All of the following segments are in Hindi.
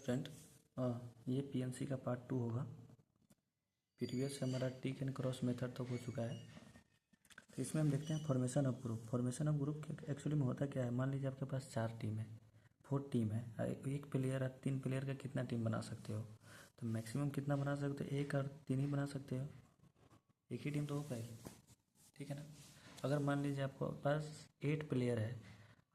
स्टूडेंट, ये पीएनसी का पार्ट 2 होगा। प्रीवियस हमारा टिक एंड क्रॉस मेथड तक हो चुका है। तो इसमें हम देखते हैं formation of group. Formation of group actually में होता क्या है, मान लीजिए आपके पास 4 टीम है, 4 टीम है, एक प्लेयर है, 3 प्लेयर का कितना टीम बना सकते हो? तो मैक्सिमम कितना बना सकते हो? 1 और 3 ही बना सकते हो, एक ही टीम तो हो पाएगी, ठीक है ना। अगर मान लीजिए आपको पास 8 प्लेयर है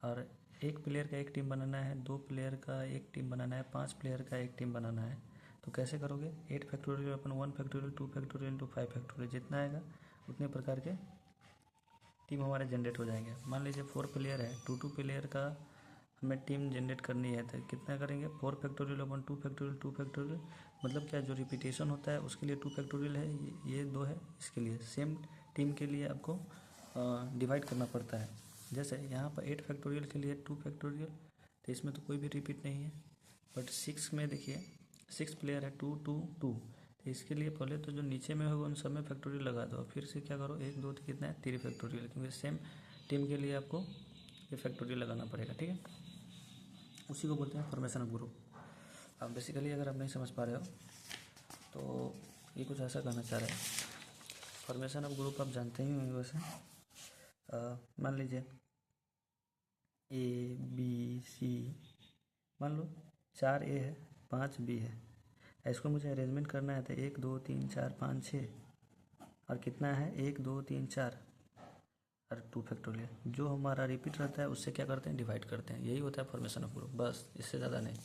और एक प्लेयर का एक टीम बनाना है, 2 प्लेयर का एक टीम बनाना है, 5 प्लेयर का एक टीम बनाना है, तो कैसे करोगे? 8 फैक्टोरियल अपन 1 फैक्टोरियल 2 फैक्टोरियल टू 5 फैक्टोरियल, जितना आएगा उतने प्रकार के टीम हमारे जनरेट हो जाएंगे। मान लीजिए 4 प्लेयर है, 2 प्लेयर का हमें टीम जनरेट करनी है, तो कितना करेंगे? 4 फैक्टोरियल अपन 2 फैक्टोरियल 2 फैक्टोरियल, मतलब क्या, जो रिपीटेशन होता है उसके लिए 2 फैक्टोरियल है, ये 2 है, इसके लिए सेम टीम के लिए आपको डिवाइड करना पड़ता है। जैसे यहाँ पर 8 फैक्टोरियल के लिए 2 फैक्टोरियल, तो इसमें तो कोई भी रिपीट नहीं है। बट 6 में देखिए 6 प्लेयर है, 2 2 2, तो इसके लिए पहले तो जो नीचे में होगा उन सब में फैक्टोरियल लगा दो, फिर से क्या करो, 1 2 3 कितना है, 3 फैक्टोरियल, क्योंकि सेम टीम के लिए आपको ये फैक्टोरियल लगाना पड़ेगा, ठीक है। उसी को बोलते हैं फॉर्मेशन ऑफ ग्रुप। अब बेसिकली अगर आप नहीं समझ पा रहे हो तो ये कुछ ऐसा कहना चाह रहे हैं। फॉर्मेशन ऑफ ग्रुप आप जानते ही होंगे वैसे। मान लीजिए ए बी सी, मान लो 4 ए है, 5 बी है, इसको मुझे अरेंजमेंट करना है, तो 1 2 3 4 5 6 और कितना है, 1 2 3 4 और 2 फैक्टोरियल। जो हमारा रिपीट रहता है उससे क्या करते हैं, डिवाइड करते हैं। यही होता है फॉर्मेशन ऑफ ग्रुप, बस, इससे ज़्यादा नहीं।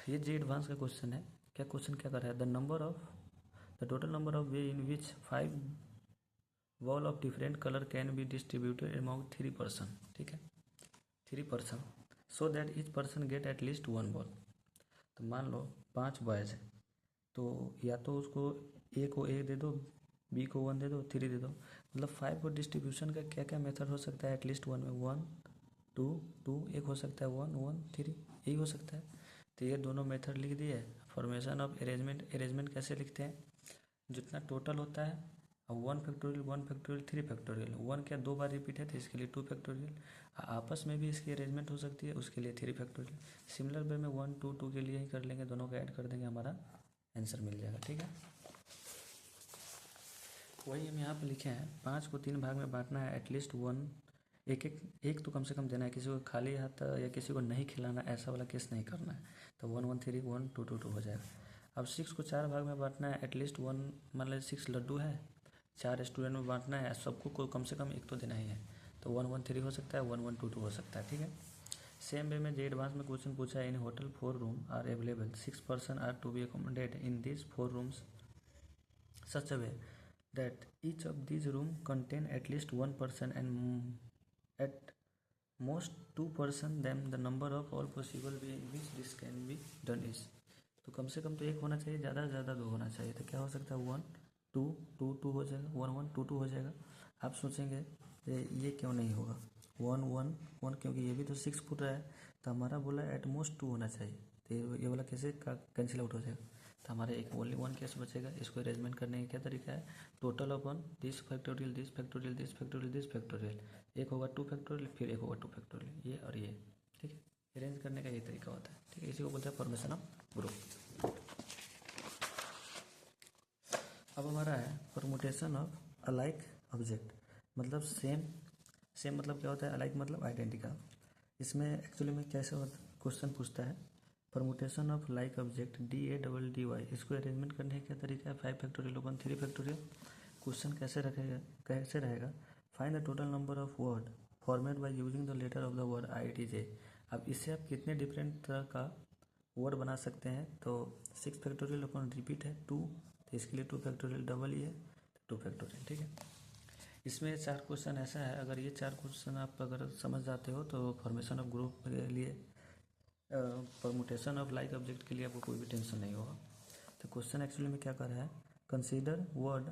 ये जी एडवांस का क्वेश्चन है। क्या क्वेश्चन क्या कर रहा है? The total number of way in which 5 wall of different colour can be distributed among 3 person, ठीक है, 3 person, so that each person get at least 1 ball. तो मान लो 5 बॉयज़ है, तो या तो उसको ए को ए दे दो, बी को 1 दे दो, 3 दे दो। मतलब 5 को डिस्ट्रीब्यूशन का क्या क्या मेथड हो सकता है? एटलीस्ट 1 में 1 2 2, एक हो सकता है 1 1 3, यही हो सकता है। तो ये दोनों मेथड लिख दिए। फॉर्मेशन ऑफ अरेंजमेंट कैसे लिखते हैं? जितना टोटल होता है, अब 1 फैक्टोरियल 1 फैक्टोरियल 3 फैक्टोरियल, 1 क्या 2 बार रिपीट है तो इसके लिए 2 फैक्टोरियल, आपस में भी इसकी अरेंजमेंट हो सकती है, उसके लिए 3 फैक्टोरियल। सिमिलर वे में 1 2 2 के लिए ही कर लेंगे, दोनों को ऐड कर देंगे, हमारा आंसर मिल जाएगा, ठीक है। वही हम यहाँ पर लिखे हैं, 5 को 3 भाग में बांटना है, एटलीस्ट 1, एक तो कम से कम देना है, किसी को खाली हाथ या किसी को नहीं खिलाना, ऐसा वाला केस नहीं करना है। तो 1 1 3 1 2 2 2 हो जाएगा। अब 6 को 4 भाग में बांटना है, एटलीस्ट 1, मान लीजिए 6 लड्डू है, 4 स्टूडेंट में बांटना है, सबको को कम से कम एक तो देना ही है। तो 1 1 3 हो सकता है, 1 1 2 2 हो सकता है, ठीक है। सेम वे में जे एडवांस में क्वेश्चन पूछा है, in hotel 4 room are available, 6 person are to be accommodated in this 4 rooms such a way that each of these room contain at least 1 person and at most 2 person, then the number of all possible way in which this can be done is, तो कम से कम तो 1 होना चाहिए, ज़्यादा से ज़्यादा 2 होना चाहिए। तो क्या हो सकता है, 1 2 2 2 हो जाएगा, 1 1 2 2 हो जाएगा। आप सोचेंगे ये क्यों नहीं होगा 1 1 1, क्योंकि ये भी तो 6 फुट रहा है, तो हमारा बोला एट मोस्ट 2 होना चाहिए, तो ये वाला कैसे कैंसिल आउट हो जाएगा। तो हमारे एक ओनली 1 केस बचेगा। इसको अरेंजमेंट करने का क्या तरीका है, total upon this factorial this factorial this factorial this factorial, एक होगा 2 फैक्टोरियल, फिर एक होगा 2 फैक्टोरियल, ये और ये, ठीक है। अरेंज करने का ये तरीका होता है, ठीक है। इसी को बोलते हैं फॉर्मेशन ऑफ ग्रुप। अब हमारा है परमुटेशन ऑफ अलाइक ऑब्जेक्ट, मतलब सेम मतलब क्या होता है, अलाइक मतलब आइडेंटिकल। इसमें एक्चुअली में कैसे होता है, क्वेश्चन पूछता है permutation of like object DADDY, इसको अरेंजमेंट करने का क्या तरीका है, 5 फैक्टोरियल ओपन 3 फैक्टोरियल। क्वेश्चन कैसे रहेगा, find the total number of word formed by using the letter of the word ITJ। अब इससे आप कितने डिफरेंट तरह का वर्ड बना सकते हैं, तो 6 फैक्टोरियल ओपन रिपीट है 2, तो इसके लिए 2 फैक्टोरियल, डबल ही है 2 फैक्टोरियल, ठीक है। इसमें 4 क्वेश्चन ऐसा है, अगर ये 4 क्वेश्चन आप अगर समझ जाते हो तो फॉर्मेशन ऑफ ग्रुप के लिए, परमुटेशन ऑफ लाइक ऑब्जेक्ट के लिए आपको कोई भी टेंशन नहीं होगा। तो क्वेश्चन एक्चुअली में क्या कर रहा है, consider word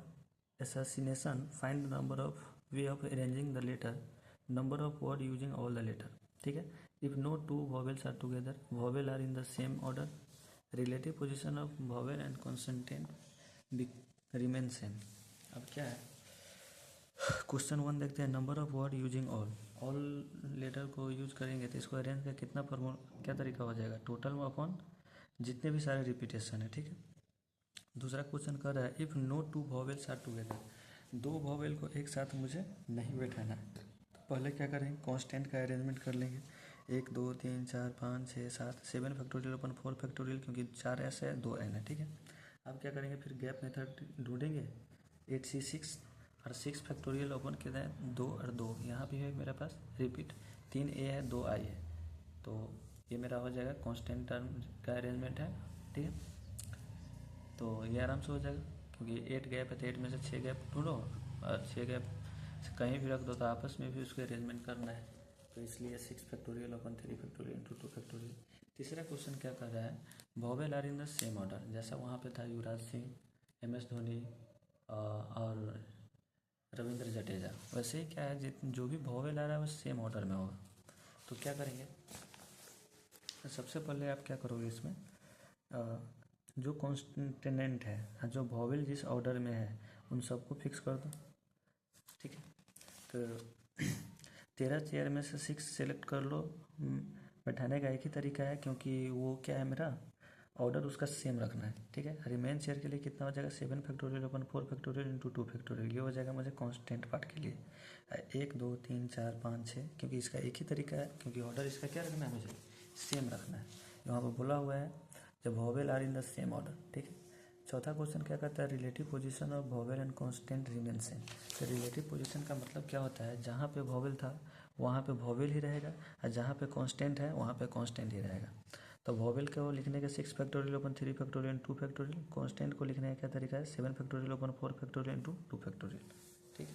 association, find the number of way of arranging the letter, number of word using all the letter, ठीक है। If no 2 vowels are together, vowel are in the same order, relative position of vowel and consonant remain same. अब क्या है, क्वेश्चन 1 देखते हैं, number of word using all, all letter को यूज करेंगे तो इसको अरेंज का कितना क्या तरीका हो जाएगा, टोटल में अपॉन जितने भी सारे रिपीटेशन है, ठीक है। दूसरा क्वेश्चन कर रहा है if no two vowels are together, दो वॉवेल को एक साथ मुझे नहीं बैठाना है, तो पहले क्या करेंगे, कांस्टेंट का अरेंजमेंट कर लेंगे। 1 2 3 4 5 6 7 7 फैक्टोरियल अपन 4 फैक्टोरियल, क्योंकि 4 एस है 2 एन है, ठीक है। अब क्या करेंगे, फिर गैप मेथड ढूंढेंगे। 8C6 और 6 फैक्टोरियल ओपन कितना है 2 और 2, यहाँ भी है मेरे पास रिपीट 3 ए है 2 आई है, तो ये मेरा हो जाएगा कांस्टेंट टर्म का अरेंजमेंट है, ठीक है। तो ये आराम से हो जाएगा, क्योंकि 8 गैप है तो 8 में से 6 गैप ढूंढो और 6 गैप कहीं भी रख दो, तो आपस में भी उसको अरेंजमेंट करना है, तो इसलिए 6 फैक्टोरियल अपन 3 फैक्टोरियल इंटू 2 फैक्टोरियल। तीसरा क्वेश्चन क्या कर रहा है, vowel are in the same order, जैसा वहाँ पे था युवराज सिंह, MS धोनी और रविंद्र जडेजा, वैसे ही क्या है जो भी वॉवेल आ रहा है वो सेम ऑर्डर में होगा। तो क्या करेंगे, सबसे पहले आप क्या करोगे, इसमें जो कॉन्स्टेंट है, जो वॉवेल जिस ऑर्डर में है उन सबको फिक्स कर दो, ठीक है। तो 13 चेयर में से 6 सेलेक्ट कर लो। बैठाने का एक ही तरीका है, क्योंकि वो क्या है, मेरा ऑर्डर उसका सेम रखना है, ठीक है। रिमेन चेयर के लिए कितना हो जाएगा, 7 फैक्टोरियल अपन 4 फैक्टोरियल इंटू 2 फैक्टोरियल, ये हो जाएगा मुझे कांस्टेंट पार्ट के लिए। 1 2 3 4 5 6, क्योंकि इसका एक ही तरीका है, क्योंकि ऑर्डर इसका क्या रखना है, मुझे सेम रखना है। यहाँ पर बोला हुआ है जब vowel are in the same order, ठीक है। चौथा क्वेश्चन क्या कहता है, relative position of vowel and constant remain same. तो रिलेटिव पोजीशन का मतलब क्या होता है, जहाँ पे वॉवेल था वहाँ पे वॉवेल ही रहेगा, और जहाँ पे कांस्टेंट है वहाँ पे कांस्टेंट ही रहेगा। तो वॉवेल को लिखने का 6 factorial open 3 factorial 2 factorial, constant को लिखने का क्या तरीका है, 7 factorial open 4 factorial into 2 factorial, ठीक है।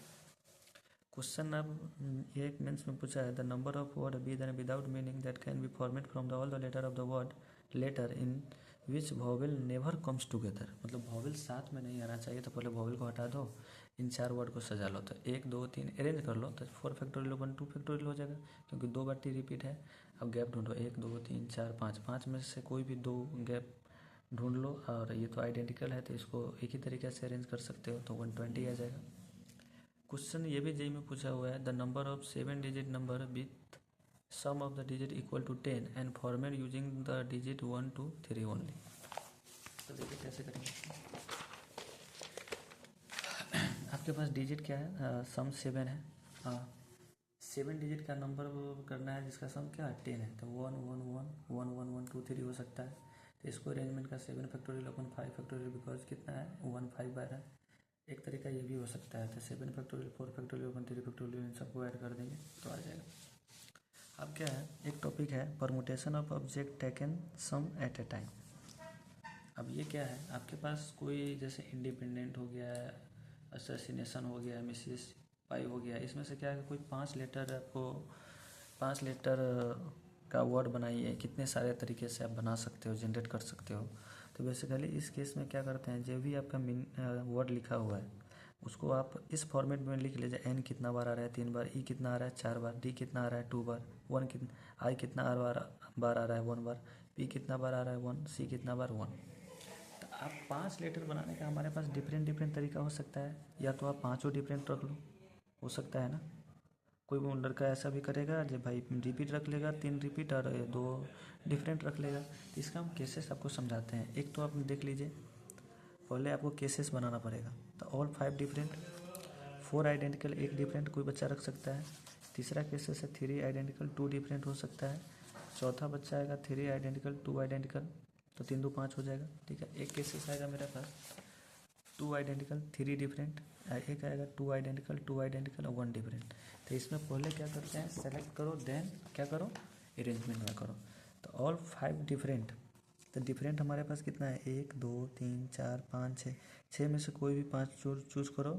क्वेश्चन अब एक मीन्स में पूछा है, the number of word with and without meaning that can be formed from the all the letter of the word letter in which vowel never comes together, मतलब वॉवेल साथ में नहीं आना चाहिए, तो पहले वॉवेल को हटा दो, इन 4 वर्ड को सजा लो, तो 1 2 3 अरेंज कर लो, तो 4 फैक्टोरियल ओपन 2 फैक्टोरियल हो जाएगा, क्योंकि 2 बार टी रिपीट है। अब गैप ढूंढो, 1 2 3 4 5, 5 में से कोई भी 2 गैप ढूंढ लो, और ये तो आइडेंटिकल है तो इसको एक ही तरीके से अरेंज कर सकते हो, तो 120 आ जाएगा। क्वेश्चन ये भी जेई में पूछा हुआ है, the number of 7 digit number with sum of the digit equal to 10 and formed using the digit 1 2 3 only. तो देखिए कैसे करेंगे, आपके पास डिजिट क्या है, सम 7 है, हाँ 7 डिजिट का नंबर करना है जिसका सम क्या है 10 है, तो 1 1 1 1 1 1 2 3 हो सकता है। तो इसको अरेंजमेंट का 7 फैक्टोरियल ओपन 5 फैक्टोरियल, बिकॉज कितना है 1 5 बार है। एक तरीका ये भी हो सकता है, तो 7 फैक्टोरियल 4 फैक्टोरियल ओपन 3 फैक्टोरियल, इन सबको ऐड कर देंगे तो आ जाएगा। अब क्या है, एक टॉपिक है permutation of object taken some at a time. अब ये क्या है, आपके पास कोई जैसे इंडिपेंडेंट हो गया है, असैसिनेशन हो गया है, मिसिस पाई हो गया, इसमें से क्या है, कोई 5 लेटर आपको 5 लेटर का वर्ड बनाइए, कितने सारे तरीके से आप बना सकते हो, जनरेट कर सकते हो। तो बेसिकली इस केस में क्या करते हैं, जो भी आपका वर्ड लिखा हुआ है उसको आप इस फॉर्मेट में लिख लीजिए, एन कितना बार आ रहा है 3 बार, ई कितना आ रहा है 4 बार, डी कितना आ रहा है 2 बार, आई कितना बार आ रहा है 1 बार, पी कितना बार आ रहा है 1, सी कितना बार 1। तो आप 5 लेटर बनाने का हमारे पास डिफरेंट तरीका हो सकता है, या तो आप 5 डिफरेंट रख लो, हो सकता है ना। कोई वो लड़का ऐसा भी करेगा जो भाई रिपीट रख लेगा, 3 रिपीट और 2 डिफरेंट रख लेगा। तो इसका हम केसेस आपको समझाते हैं। एक तो आप देख लीजिए, पहले आपको केसेस बनाना पड़ेगा, तो ऑल 5 डिफरेंट, 4 आइडेंटिकल 1 डिफरेंट कोई बच्चा रख सकता है। तीसरा केसेस है 3 आइडेंटिकल 2 डिफरेंट हो सकता है। चौथा बच्चा आएगा 3 आइडेंटिकल 2 आइडेंटिकल, तो 3 2 5 हो जाएगा, ठीक है। एक केसेस आएगा मेरे पास 2 आइडेंटिकल 3 डिफरेंट, एक आएगा 2 आइडेंटिकल 2 आइडेंटिकल और 1 डिफरेंट। तो इसमें पहले क्या करते हैं, सेलेक्ट करो, देन क्या करो, अरेंजमेंट में करो। तो ऑल 5 डिफरेंट, तो डिफरेंट हमारे पास कितना है 1 2 3 4 5 6, 6 में से कोई भी 5 चूज करो,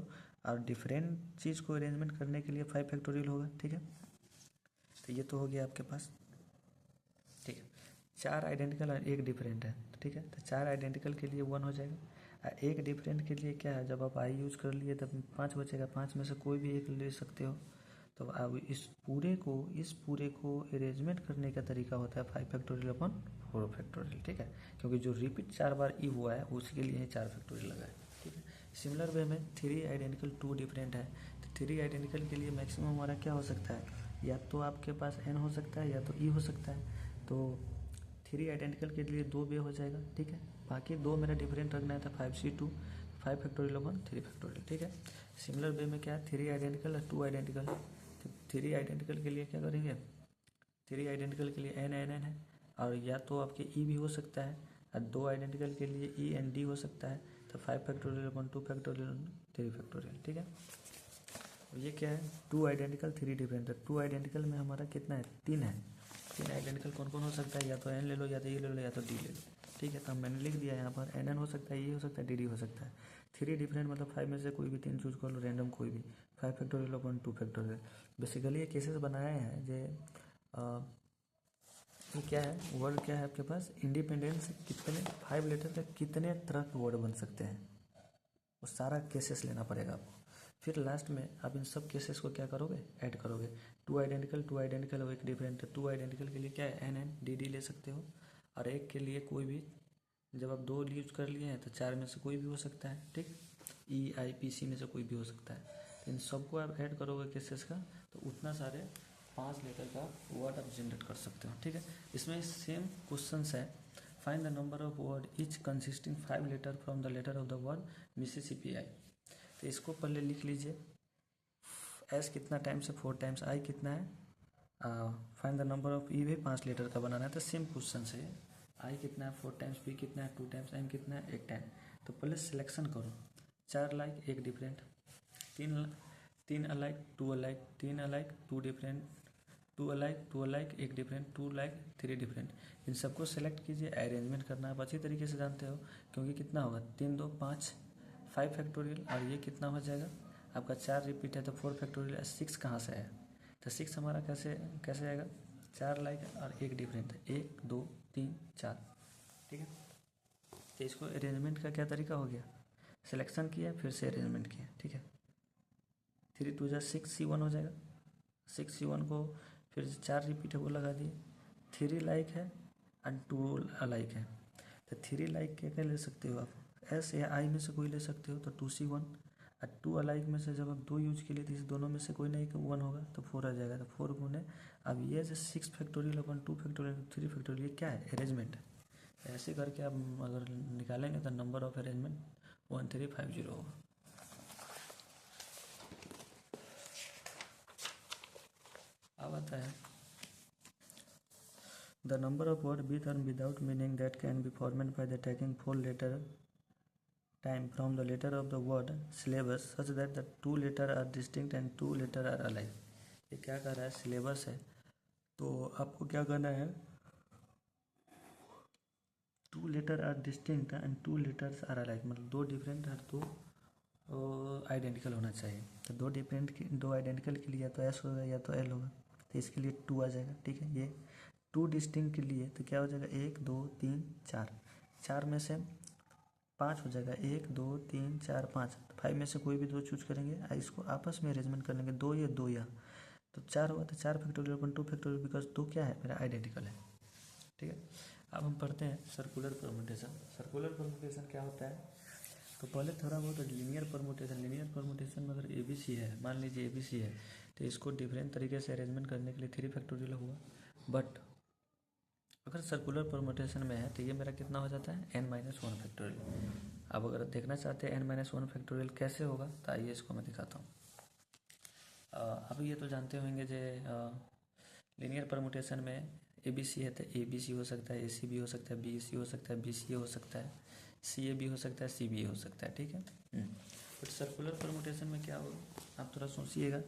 और डिफरेंट चीज़ को अरेंजमेंट करने के लिए 5 फैक्टोरियल होगा, ठीक है। तो ये तो हो गया आपके पास, ठीक है। 4 आइडेंटिकल और 1 डिफरेंट है, ठीक है। तो 4 आइडेंटिकल के लिए 1 हो जाएगा, और 1 डिफरेंट के लिए क्या है, जब आप आई यूज कर लिए तब 5 बचेगा, 5 में से कोई भी एक ले सकते हो। तो अब इस पूरे को अरेंजमेंट करने का तरीका होता है 5 फैक्टोरियल अपन 4 फैक्टोरियल, ठीक है। क्योंकि जो रिपीट 4 बार ई हुआ है उसके लिए 4 फैक्टोरियल लगा है, ठीक है। सिमिलर वे में 3 आइडेंटिकल 2 डिफरेंट है, तो 3 आइडेंटिकल के लिए मैक्सिमम हमारा क्या हो सकता है, या तो आपके पास n हो सकता है या तो e हो सकता है। तो 3 आइडेंटिकल के लिए 2 वे हो जाएगा, ठीक है। बाकी 2 मेरा डिफरेंट रखना है था 5c2 5 फैक्टोरियल अपन 3 फैक्टोरियल, ठीक है। सिमिलर वे में क्या है 3 आइडेंटिकल और 2 आइडेंटिकल। तो 3 आइडेंटिकल के लिए क्या करेंगे, 3 आइडेंटिकल के लिए n है, और या तो आपके e भी हो सकता है, और 2 आइडेंटिकल के लिए e एंड d हो सकता है। तो 5 फैक्टोरियल अपन 2 फैक्टोरियल 3 फैक्टोरियल, ठीक है। और ये क्या है 2 आइडेंटिकल 3 डिफरेंट। 2 आइडेंटिकल में हमारा कितना है 3 है। 3 आइडेंटिकल कौन कौन हो सकता है, या तो n ले लो या तो e ले लो या तो d ले लो, ठीक है। तो मैंने लिख दिया यहाँ पर n हो सकता है, e हो सकता है, dd हो सकता है। 3 डिफरेंट मतलब 5 में से कोई भी 3 चूज कर लो, रैंडम कोई भी। 5 फैक्टोरियल अपन 2 फैक्टोरियल। बेसिकली ये केसेस बनाए हैं जो ये क्या है वर्ड क्या है आपके पास, इंडिपेंडेंस कितने 5 लेटर का कितने तरह के वर्ड बन सकते हैं, वो सारा केसेस लेना पड़ेगा आपको। फिर लास्ट में आप इन सब केसेस को क्या करोगे, ऐड करोगे। 2 आइडेंटिकल और एक डिफरेंट। 2 आइडेंटिकल के लिए क्या है एन डी डी ले सकते हो, और एक के लिए कोई भी, जब आप 2 यूज कर लिए हैं तो 4 में से कोई भी हो सकता है, ठीक। ई आई पी सी में से कोई भी हो सकता है। तो इन सबको आप ऐड करोगे केसेस का, तो उतना सारे 5 लेटर का वर्ड आप जनरेट कर सकते हो, ठीक है। इसमें सेम क्वेश्चन है, find the number of word each consisting 5 letter from the letter of the word Mississippi I. तो इसको पहले लिख लीजिए, एस कितना टाइम से 4 टाइम्स, आई कितना है, फाइंड द नंबर ऑफ ई भी 5 लेटर का बनाना है। तो सेम क्वेश्चन है, आई कितना है 4 टाइम्स, बी कितना है 2 टाइम्स, एम कितना है 1 टाइम। तो पहले सिलेक्शन करो, 4 like 1 different, 3 alike 2 alike, 3 alike 2 different, 2 alike 1 different, 2 like 3 different. इन सबको सेलेक्ट कीजिए, अरेंजमेंट करना आप अच्छी तरीके से जानते हो, क्योंकि कितना होगा 3 2 5 5 फैक्टोरियल, और ये कितना हो जाएगा आपका 4 रिपीट है तो 4 फैक्टोरियल। 6 कहाँ से है, तो 6 हमारा कैसे आएगा, 4 लाइक और 1 डिफरेंट, 1 2 3 4, ठीक है। तो इसको अरेंजमेंट का क्या तरीका हो गया, सिलेक्शन किया फिर से अरेंजमेंट किया, ठीक है। 3 2 6 C1 हो जाएगा। 6 C1 को फिर 4 रिपीट है वो लगा दिए, 3 लाइक है एंड 2 अलाइक है। तो 3 लाइक क्या ले सकते हो आप, एस या आई में से कोई ले सकते हो, तो 2C1। और 2 अलाइक में से जब आप 2 यूज के लिए तो इस दोनों में से कोई ना एक 1 होगा, तो 4 आ जाएगा। तो 4 गुने अब ये जो 6 फैक्टोरियल अपन 2 फैक्टोरियल 3 फैक्टोरियल, ये क्या है अरेंजमेंट है। ऐसे करके आप अगर निकालेंगे तो नंबर ऑफ अरेंजमेंट 1350 होगा। अब आता है the number of word with और without meaning that can be formed by the taking 4 letter time from the letter of the word syllabus such that the 2 letter are distinct and 2 letter are alike. ये क्या कर रहा है, सिलेबस है, तो आपको क्या करना है, 2 letter are distinct and 2 letters are alike, मतलब 2 डिफरेंट और 2 आइडेंटिकल होना चाहिए। तो 2 आइडेंटिकल के लिए या तो एस होगा या तो एल होगा, तो इसके लिए 2 आ जाएगा, ठीक है। ये 2 डिस्टिंक्ट के लिए तो क्या हो जाएगा 1 2 3 4, 4 में से 5 हो जाएगा, 1 2 3 4 5। तो 5 में से कोई भी 2 चूज करेंगे, इसको आपस में अरेंजमेंट कर लेंगे, 2 या 2 या, तो 4 हुआ, तो 4 फैक्टोरियल अपन 2 फैक्टोरियल, बिकॉज 2 क्या है मेरा आइडेंटिकल है, ठीक है। अब हम पढ़ते हैं सर्कुलर परमुटेशन। सर्कुलर परमुटेशन क्या होता है, तो पहले थोड़ा बहुत लीनियर परमुटेशन। लीनियर परमुटेशन में अगर ABC है, मान लीजिए ABC है, तो इसको डिफरेंट तरीके से अरेंजमेंट करने के लिए 3 फैक्टोरियल हुआ। बट अगर सर्कुलर परमुटेशन में है तो ये मेरा कितना हो जाता है n-1 फैक्टोरियल। अब अगर देखना चाहते हैं n-1 फैक्टोरियल कैसे होगा, तो आइए इसको मैं दिखाता हूँ। अब ये तो जानते होंगे जो लीनियर परमुटेशन में ABC है तो ABC हो सकता है, AC भी हो सकता है, BC हो सकता है, BCA हो सकता है, CA भी हो सकता है, CBA हो सकता है, ठीक है। बट सर्कुलर परमुटेशन में क्या होगा, आप थोड़ा सोचिएगा।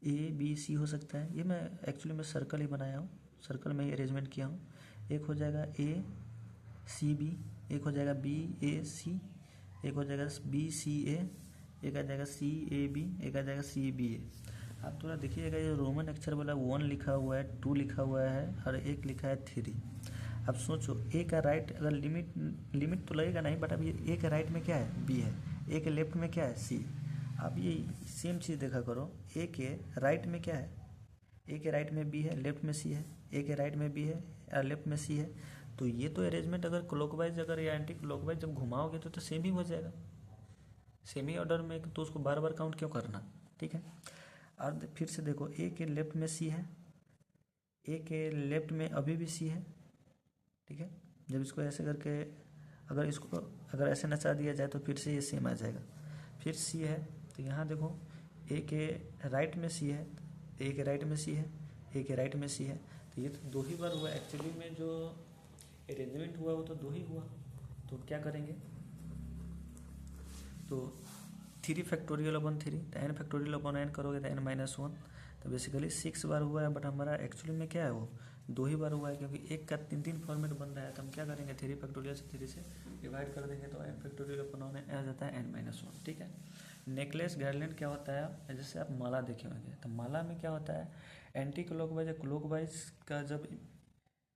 ABC हो सकता है, ये मैं एक्चुअली मैं सर्कल ही बनाया हूँ, सर्कल में ही अरेंजमेंट किया हूँ। एक हो जाएगा ACB, एक हो जाएगा BAC, एक हो जाएगा BCA, एक आ जाएगा CAB, एक आ जाएगा CBA। आप थोड़ा देखिएगा, ये रोमन अक्षर वाला 1 लिखा हुआ है, 2 लिखा हुआ है और एक लिखा है 3। अब सोचो ए का राइट, अगर लिमिट तो लगेगा नहीं, बट अब ये ए के राइट में क्या है B है, ए के लेफ्ट में क्या है C। अब ये सेम चीज़ देखा करो, ए के राइट में क्या है, ए के राइट में B है, लेफ्ट में C है, ए के राइट में B है और लेफ्ट में C है। तो ये तो अरेंजमेंट अगर क्लॉकवाइज अगर या एंटी क्लॉकवाइज जब घुमाओगे तो सेम ही हो जाएगा, सेम ही ऑर्डर में, तो उसको बार बार काउंट क्यों करना, ठीक है। और फिर से देखो ए के लेफ्ट में सी है, ए के लेफ्ट में अभी भी सी है, ठीक है। जब इसको ऐसे करके अगर ऐसे नचा दिया जाए तो फिर से ये सेम आ जाएगा। फिर सी है तो यहाँ देखो ए के राइट में सी है, ए के राइट में सी है, ए के राइट में सी है, तो ये तो 2 ही बार हुआ। एक्चुअली में जो अरेंजमेंट हुआ वो तो 2 ही हुआ। तो क्या करेंगे, तो 3 फैक्टोरियल अपन 3 तो n फैक्टोरियल अपन n करोगे तो n-1, तो बेसिकली 6 बार हुआ है, बट हमारा एक्चुअली में क्या है वो 2 ही बार हुआ है, क्योंकि एक का 3 फॉर्मेट बन रहा है। तो हम क्या करेंगे 3 फैक्टोरियल से 3 से डिवाइड कर देंगे तो n फैक्टोरियल अपन आ जाता है n-1, ठीक है। नेकलेस गार्लैंड क्या होता है, जैसे आप माला देखे होंगे तो माला में क्या होता है, एंटी क्लॉकवाइज या क्लॉकवाइज का जब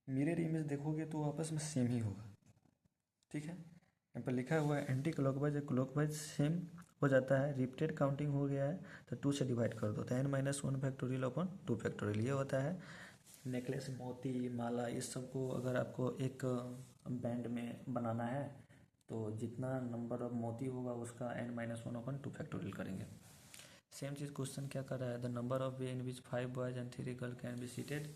मिरर इमेज देखोगे तो आपस में सेम ही होगा, ठीक है। यहाँ पर लिखा हुआ है एंटी क्लॉकवाइज या क्लॉकवाइज सेम हो जाता है। रिपीटेड काउंटिंग हो गया है तो 2 से डिवाइड कर दो तो n-1 फैक्टोरियल अपन 2 फैक्टोरियल, ये होता है नेकलेस। मोती माला इस सब को अगर आपको एक बैंड में बनाना है तो जितना नंबर ऑफ मोती होगा उसका n-1 अपन 2 फैक्टोरियल करेंगे। सेम चीज़ क्वेश्चन क्या कर रहा है, the number of way in which 5 boys and 3 girl can be seated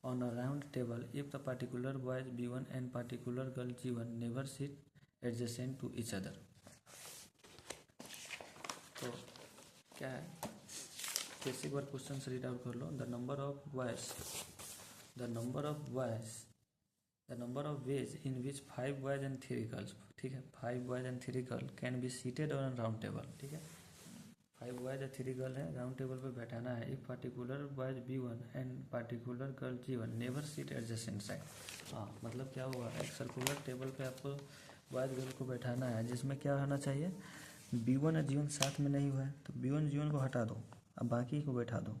on a round table if the particular boys B1 and particular girl G1 never sit adjacent to each other। तो क्या है, फिर से एक बार क्वेश्चन रीड आउट कर लो। The number of ways in which 5 boys and 3 girls, ठीक है, 5 boys and 3 girl can be seated on round table, ठीक है। 5 बॉयज या 3 गर्ल है, राउंड टेबल पे बैठाना है। If particular boys B1 and particular girl G1 never seat adjacent side. हाँ, मतलब क्या हुआ, एक सर्कुलर टेबल पे आपको बॉयज गर्ल को बैठाना है जिसमें क्या होना चाहिए, B1 और G1 साथ में नहीं हुआ है तो B1 G1 को हटा दो, अब बाकी को बैठा दो।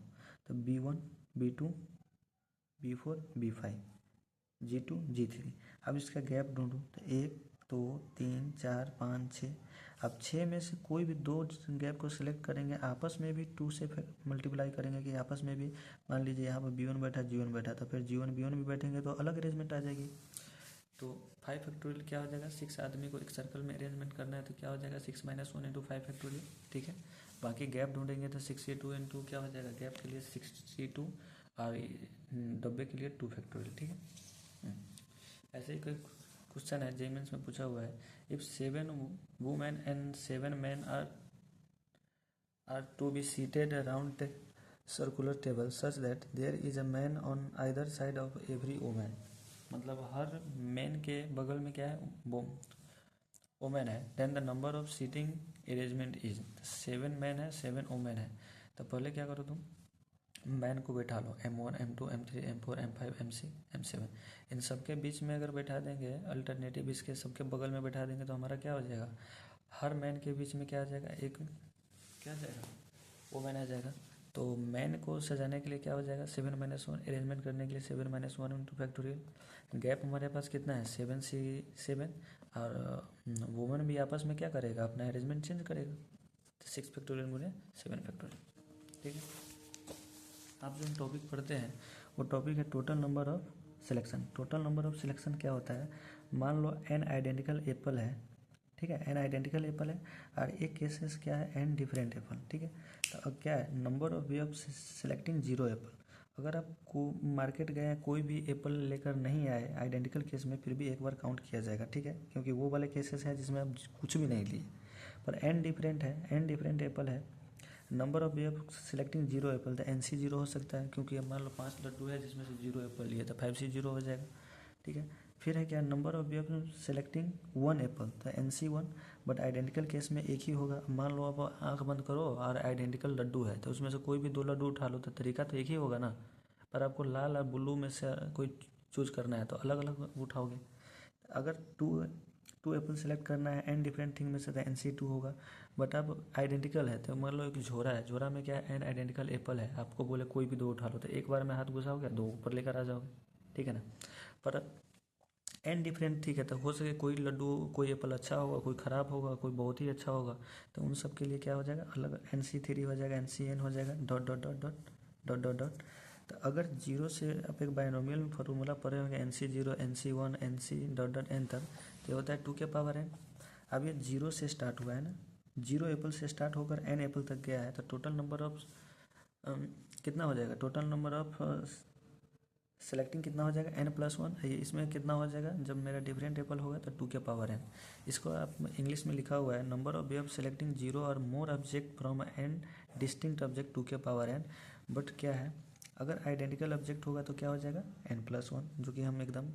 तो B1 B2 B4 B5 G2 G3। अब इसका गैप ढूंढो तो 1 2 3 4 5 6। अब 6 में से कोई भी 2 गैप को सिलेक्ट करेंगे, आपस में भी 2 से मल्टीप्लाई करेंगे कि आपस में भी, मान लीजिए यहाँ पर B1 बैठा G1 बैठा तो फिर G1 B1 भी बैठेंगे तो अलग अरेंजमेंट आ जाएगी। तो 5 फैक्टोरियल क्या हो जाएगा, 6 आदमी को एक सर्कल में अरेंजमेंट करना है तो क्या हो जाएगा 6-1 इंटू 5 फैक्टोरियल, ठीक है। बाकी गैप ढूंढेंगे तो 62 इंटू क्या हो जाएगा, गैप के लिए 62 और डब्बे के लिए 2 फैक्टोरियल, ठीक है। ऐसे ही कोई क्वेश्चन है जेई मेंस में पूछा हुआ है, if 7 women and 7 man are to be seated around circular table such that there is a man on either side of every women. मतलब हर मैन के बगल में क्या है, वुमेन है। Then the number of seating arrangement is 7 man है 7 वुमेन है। तो पहले क्या करो तुम, मैन को बैठा लो M1 M2 M3 M4 M5 M6 M7, इन सबके बीच में अगर बैठा देंगे अल्टरनेटिव, इसके सबके बगल में बैठा देंगे तो हमारा क्या हो जाएगा, हर मैन के बीच में क्या आ जाएगा, एक क्या आ जाएगा, वो मैन आ जाएगा। तो मैन को सजाने के लिए क्या हो जाएगा 7-1, अरेंजमेंट करने के लिए 7-1 इंटू फैक्टोरियल। गैप हमारे पास कितना है 7 और वुमेन भी आपस में क्या करेगा, अपना अरेंजमेंट चेंज करेगा तो 6 फैक्टोरियल गुने 7 फैक्टोरियल, ठीक है। आप जो टॉपिक पढ़ते हैं वो टॉपिक है total number of selection. Total number of selection क्या होता है, मान लो n आइडेंटिकल एप्पल है, ठीक है, n आइडेंटिकल एप्पल है और एक केसेस क्या है n डिफरेंट एप्पल, ठीक है। तो अब क्या है, number of way of selecting 0 Apple. अगर आप को मार्केट गए हैं कोई भी एप्पल लेकर नहीं आए आइडेंटिकल केस में, फिर भी एक बार काउंट किया जाएगा, ठीक है, क्योंकि वो वाले केसेस हैं जिसमें आप कुछ भी नहीं लिए। पर n डिफरेंट है, n डिफरेंट एप्पल है, number of way of selecting 0 Apple, तो NC 0 हो सकता है, क्योंकि मान लो 5 लड्डू है जिसमें से 0 एप्पल लिए तो 5C 0 हो जाएगा, ठीक है। फिर है क्या, number of way of selecting 1 Apple, तो NC 1, बट आइडेंटिकल केस में एक ही होगा। मान लो आप आंख बंद करो और आइडेंटिकल लड्डू है तो उसमें से कोई भी 2 लड्डू उठा लो तो तरीका तो एक ही होगा ना, पर आपको लाल और ब्लू में से कोई चूज करना है तो अलग अलग उठाओगे। अगर टू एप्पल सेलेक्ट करना है n डिफरेंट थिंग में से तो NC 2 होगा। बट अब आइडेंटिकल है तो मान लो एक झोरा है, झोरा में क्या है n आइडेंटिकल एप्पल है, आपको बोले कोई भी 2 उठा लो तो एक बार में हाथ घुसाओगे 2 ऊपर लेकर आ जाओगे, ठीक है ना। पर n डिफरेंट, ठीक है, तो हो सके कोई लड्डू कोई एप्पल अच्छा होगा, कोई ख़राब होगा, कोई बहुत ही अच्छा होगा, तो उन सब के लिए क्या हो जाएगा अलग, NC 3 हो जाएगा, NC n हो जाएगा, dot dot dot dot dot dot dot. तो अगर 0 से आप एक बाइनोमियल में फार्मूला पढ़े होंगे NC 0 NC 1 NC dot dot n तक, तो ये होता है 2 के पावर n। अब ये 0 से स्टार्ट हुआ है ना, 0 एप्पल से स्टार्ट होकर n एप्पल तक गया है, तो टोटल नंबर ऑफ कितना हो जाएगा टोटल नंबर ऑफ सेलेक्टिंग कितना हो जाएगा n+1। ये इसमें कितना हो जाएगा जब मेरा डिफरेंट एपल होगा तो 2 के पावर n। इसको आप इंग्लिश में लिखा हुआ है number of way of selecting 0 और more object from n distinct object 2 के पावर n। बट क्या है अगर आइडेंटिकल ऑब्जेक्ट होगा तो क्या हो जाएगा n+1, जो कि हम एकदम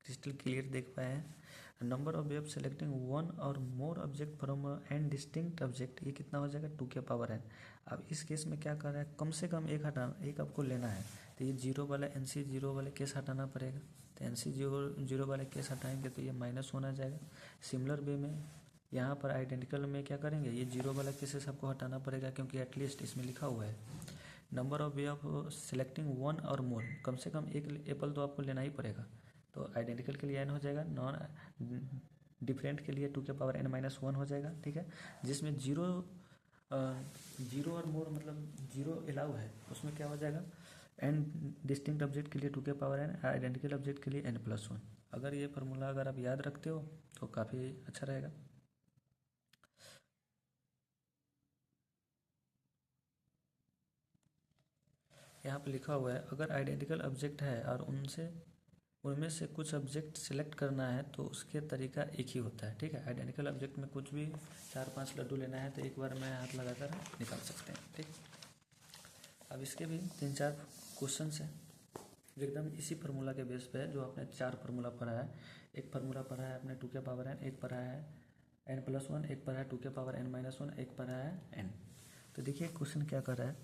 क्रिस्टल क्लियर देख पाए हैं। Number of way of selecting 1 और more object from n distinct object, ये कितना हो जाएगा 2 के पावर n। अब इस केस में क्या कर रहा है, कम से कम एक आपको लेना है, तो ये जीरो वाला NC जीरो वाले केस हटाना पड़ेगा। तो NC जीरो वाले केस हटाएंगे तो ये -1 आ जाएगा। सिमिलर वे में यहाँ पर आइडेंटिकल में क्या करेंगे, ये जीरो वाला केसेस आपको हटाना पड़ेगा, क्योंकि एटलीस्ट इसमें लिखा हुआ है number of way of selecting 1 और मोर, कम से कम एक एप्पल तो आपको लेना ही पड़ेगा। तो आइडेंटिकल के लिए n हो जाएगा, नॉन डिफरेंट के लिए 2 के पावर n-1 हो जाएगा। ठीक है, जिसमें जीरो और मोर मतलब जीरो अलाउ है, उसमें क्या हो जाएगा n डिस्टिंक्ट ऑब्जेक्ट के लिए 2 के पावर n, आइडेंटिकल ऑब्जेक्ट के लिए n+1। अगर ये फार्मूला अगर आप याद रखते हो तो काफ़ी अच्छा रहेगा। यहाँ पे लिखा हुआ है अगर आइडेंटिकल ऑब्जेक्ट है और उनमें से कुछ ऑब्जेक्ट सिलेक्ट करना है तो उसके तरीका एक ही होता है। ठीक है, आइडेंटिकल ऑब्जेक्ट में कुछ भी 4-5 लड्डू लेना है तो एक बार में हाथ लगाकर निकाल सकते हैं। ठीक, अब इसके भी 3-4 क्वेश्चन हैं जो एकदम इसी फार्मूला के बेस पे है, जो आपने 4 फार्मूला पढ़ा है। एक फार्मूला पढ़ा है आपने 2 के पावर n, एक पढ़ा है n+1, एक पढ़ा है 2 के पावर n-1, एक पढ़ा है n। तो देखिए क्वेश्चन क्या कर रहा है,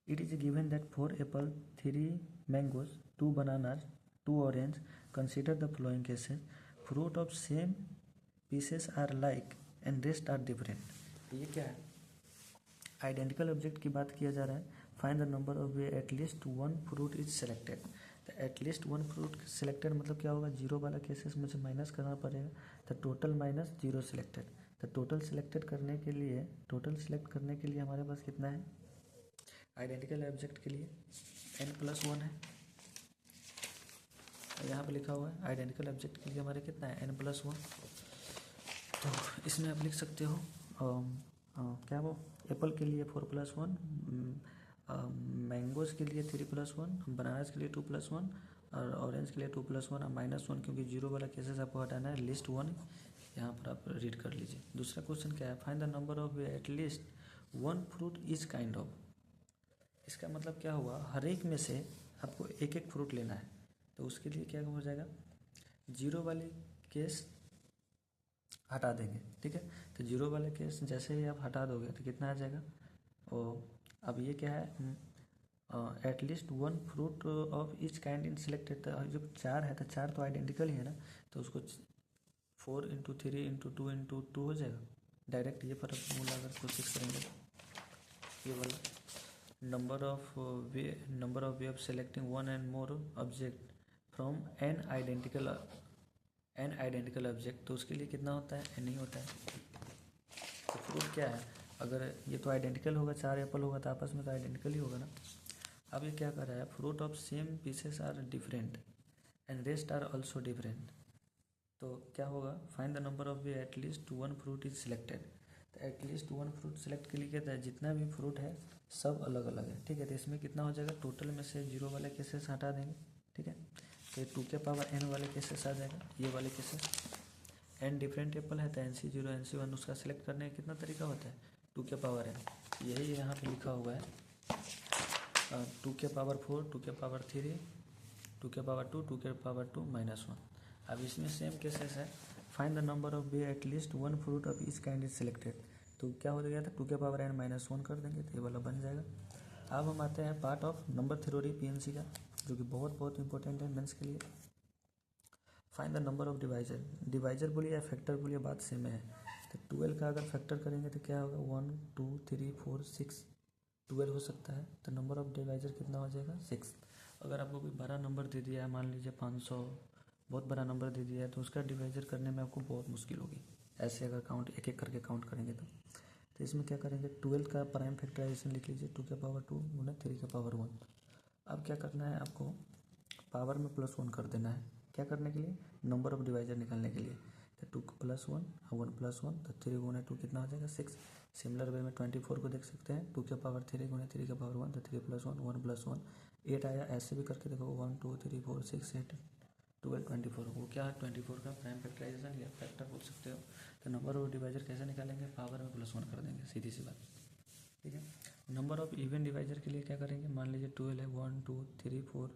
it is given that 4 apple 3 mangoes 2 bananas 2 orange, consider the following cases, fruit of same pieces are like and rest are different. ये क्या है, आइडेंटिकल ऑब्जेक्ट की बात किया जा रहा है। Find the number of way at least 1 fruit is selected. तो एटलीस्ट 1 फ्रूट सेलेक्टेड मतलब क्या होगा, जीरो वाला केसेस मुझे माइनस करना पड़ेगा, तो टोटल -0 सेलेक्टेड। तो टोटल सेलेक्ट करने के लिए हमारे पास कितना है, आइडेंटिकल ऑब्जेक्ट के लिए n+1 है, यहाँ पे लिखा हुआ है आइडेंटिकल ऑब्जेक्ट के लिए हमारे कितना है n+1। तो इसमें आप लिख सकते हो क्या वो एप्पल के लिए 4+1, मैंगोज के लिए 3+1, बनानास के लिए 2+1 और ऑरेंज के लिए 2+1 और -1, क्योंकि जीरो वाला केसेस आपको हटाना है। लिस्ट 1 यहाँ पर आप रीड कर लीजिए। दूसरा क्वेश्चन क्या है, find the number of at least 1 fruit is kind of. इसका मतलब क्या हुआ, हर एक में से आपको एक एक फ्रूट लेना है, तो उसके लिए क्या हो जाएगा, जीरो वाले केस हटा देंगे। ठीक है, तो जीरो वाले केस जैसे ही आप हटा दोगे तो कितना आ जाएगा, और अब ये क्या है, at least 1 fruit of each kind in selected. तो जो 4 है तो 4 तो आइडेंटिकल ही है ना, तो उसको 4 × 3 × 2 × 2 हो जाएगा डायरेक्ट। ये फार्मूला अगर कोशिश करेंगे ये वाला number of way of selecting 1 and more object from n identical object, तो उसके लिए कितना होता है, n ही होता है। तो फ्रूट क्या है, अगर ये तो आइडेंटिकल होगा, 4 एप्पल होगा तो आपस में तो आइडेंटिकल ही होगा ना। अब ये क्या कर रहा है, fruit of same pieces are different and rest are also different. तो क्या होगा, find the number of way at least 1 fruit is selected. तो एटलीस्ट 1 फ्रूट सेलेक्ट के लिए कहता है जितना भी फ्रूट है सब अलग अलग है। ठीक है, तो इसमें कितना हो जाएगा, टोटल में से जीरो वाले केसेस हटा देंगे। ठीक है, तो 2 के पावर n वाले केसेस आ जाएगा, ये वाले केसेस। n डिफरेंट एप्पल है तो NC0 NC1 उसका सिलेक्ट करने का कितना तरीका होता है, 2 के पावर n। यही यहाँ पे लिखा हुआ है 2 के पावर 4, 2 के पावर 3, 2 के पावर 2, 2 के पावर 2 -1। अब इसमें सेम केसेस है, find the number of way at least 1 fruit of each kind is selected. तो क्या हो गया था, 2 के पावर n-1 कर देंगे तो ये वाला बन जाएगा। अब हम आते हैं part of number theory PNC का, जो कि बहुत इंपॉर्टेंट है मेंस के लिए। Find the number of divisor बोलिए या फैक्टर बोलिए, बात सेम है। तो 12 का अगर फैक्टर करेंगे तो क्या होगा, 1 2 3 4 6 12 हो सकता है। तो नंबर ऑफ डिवाइजर कितना हो जाएगा, 6। अगर आपको कोई बड़ा नंबर दे दिया है, मान लीजिए 500, बहुत बड़ा नंबर दे दिया है, तो उसका डिवाइजर करने में आपको बहुत मुश्किल होगी, ऐसे अगर काउंट एक एक करके काउंट करेंगे तो इसमें क्या करेंगे, 12 का प्राइम फैक्टराइजेशन लिख लीजिए, 2 के पावर 2 × 3 के पावर 1। अब क्या करना है, आपको पावर में +1 कर देना है, क्या करने के लिए, नंबर ऑफ डिवाइजर निकालने के लिए। तो 2 + 1 और 1 + 1 तो 3 × 2 कितना हो जाएगा 6। सिमिलर वे में 24 को देख सकते हैं 2 के पावर 3 × 3 के पावर 1 तो 3 + 1 1 + 1 8 आया। ऐसे भी करके देखो 1 2 3 4 6 8 12 24 वो क्या है 24 का प्राइम फैक्टराइजेशन या फैक्टर बोल सकते हो। तो नंबर ऑफ डिवाइजर कैसे निकालेंगे, पावर में +1 कर देंगे, सीधी सी बात, ठीक है। नंबर ऑफ इवन डिवाइजर के लिए क्या करेंगे, मान लीजिए 12 है, 1 2 3 4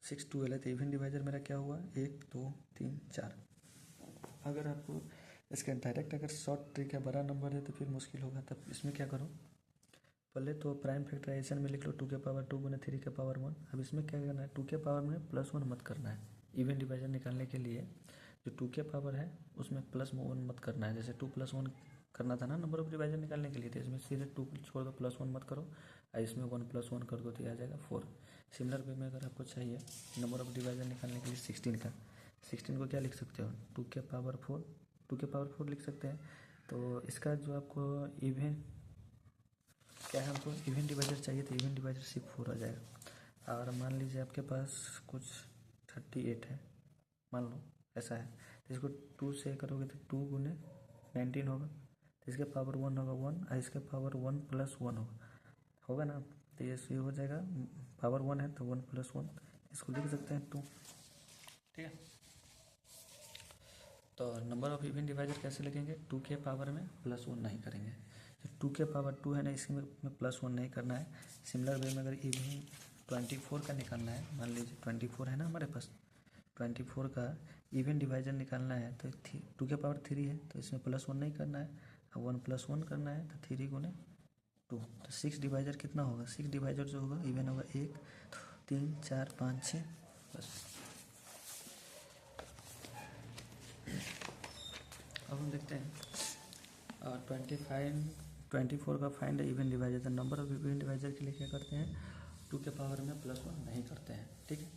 6 12 है, तो इवन डिवाइजर मेरा क्या हुआ 1 2 3 4। अगर आपको इसका डायरेक्ट अगर शॉर्ट ट्रिक है, बड़ा नंबर है तो फिर मुश्किल होगा। तब इसमें क्या करो, पहले तो प्राइम फैक्टराइजेशन में लिख लो 2 के पावर 2 × 3 के पावर 1। अब इसमें क्या करना है 2 के पावर में +1 मत करना है। इवन डिवाइजर निकालने के लिए जो 2 के पावर है उसमें +1 मत करना है। जैसे 2 + 1 करना था ना नंबर ऑफ डिवाइजर निकालने के लिए, तो इसमें सीधे 2 छोड़ दो, +1 मत करो, और इसमें 1 + 1 कर दो तो आ जाएगा 4। सिमिलर वे में अगर आपको चाहिए नंबर ऑफ डिवाइजर निकालने के लिए 16 का, 16 को क्या लिख सकते हो 2 के पावर 4, 2 के पावर 4 लिख सकते हैं। तो इसका जो आपको इवन क्या है, हमको इवन डिवाइजर चाहिए तो इवन डिवाइजर सिर्फ 4 आ जाएगा। और मान लीजिए आपके पास कुछ 38 है, मान लो ऐसा है, तो इसको 2 से करोगे तो 2 × 19 होगा, तो इसके पावर 1 होगा 1 और इसके पावर 1 + 1 होगा ना, तो ये हो जाएगा पावर 1 है तो 1 + 1, इसको लिख सकते हैं 2, ठीक है। तो नंबर ऑफ इवन डिवाइजर कैसे लिखेंगे, 2 के पावर में +1 नहीं करेंगे। तो 2 के पावर 2 है ना, इसमें +1 नहीं करना है। सिमिलर वे में अगर इवन 24 का निकालना है, मान लीजिए 24 है ना हमारे पास, 24 का इवन डिवाइजर निकालना है तो 2 के पावर 3 है तो इसमें +1 नहीं करना है, और 1 + 1 करना है तो 3 × 2 तो 6 डिवाइजर कितना होगा, 6 डिवाइजर जो होगा इवन होगा 1 2 3 4 5 6 बस। अब हम देखते हैं 24 का फाइंड है इवन डिवाइजर। तो नंबर ऑफ इवन डिवाइजर के लिए क्या करते हैं 2 के पावर में +1 नहीं करते हैं, ठीक है।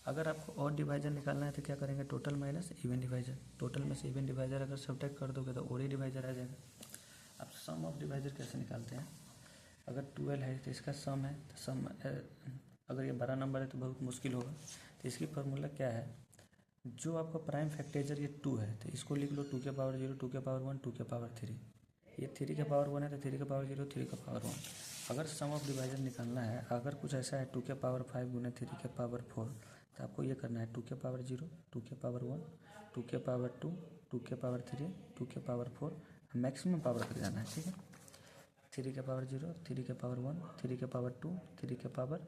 अगर आपको और डिवाइजर निकालना है तो क्या करेंगे total minus even divisor, total में से इवन डिवाइजर अगर सब्ट्रैक्ट कर दोगे तो ओडी डिवाइजर आ जाएगा। अब सम ऑफ डिवाइजर कैसे निकालते हैं, अगर 12 है तो इसका सम है, तो सम अगर ये बड़ा नंबर है तो बहुत मुश्किल होगा। तो इसकी फार्मूला क्या है, जो आपका प्राइम फैक्टराइजर ये 2 है तो इसको लिख लो 2 के पावर 0 2 के पावर 1 2 के पावर 3, ये 3 के पावर 1 है तो 3 के पावर 0 3 के पावर 1। अगर सम ऑफ डिवाइजर निकालना है, अगर कुछ ऐसा है 2 के पावर 5 × 3 के पावर 4, तो आपको ये करना है 2 के पावर 0 2 के पावर 1 2 के पावर 2 2 के पावर 3 2 के पावर 4, मैक्सिमम पावर तक जाना है, ठीक है। 3 के पावर 0 3 के पावर 1 3 के पावर 2 3 के पावर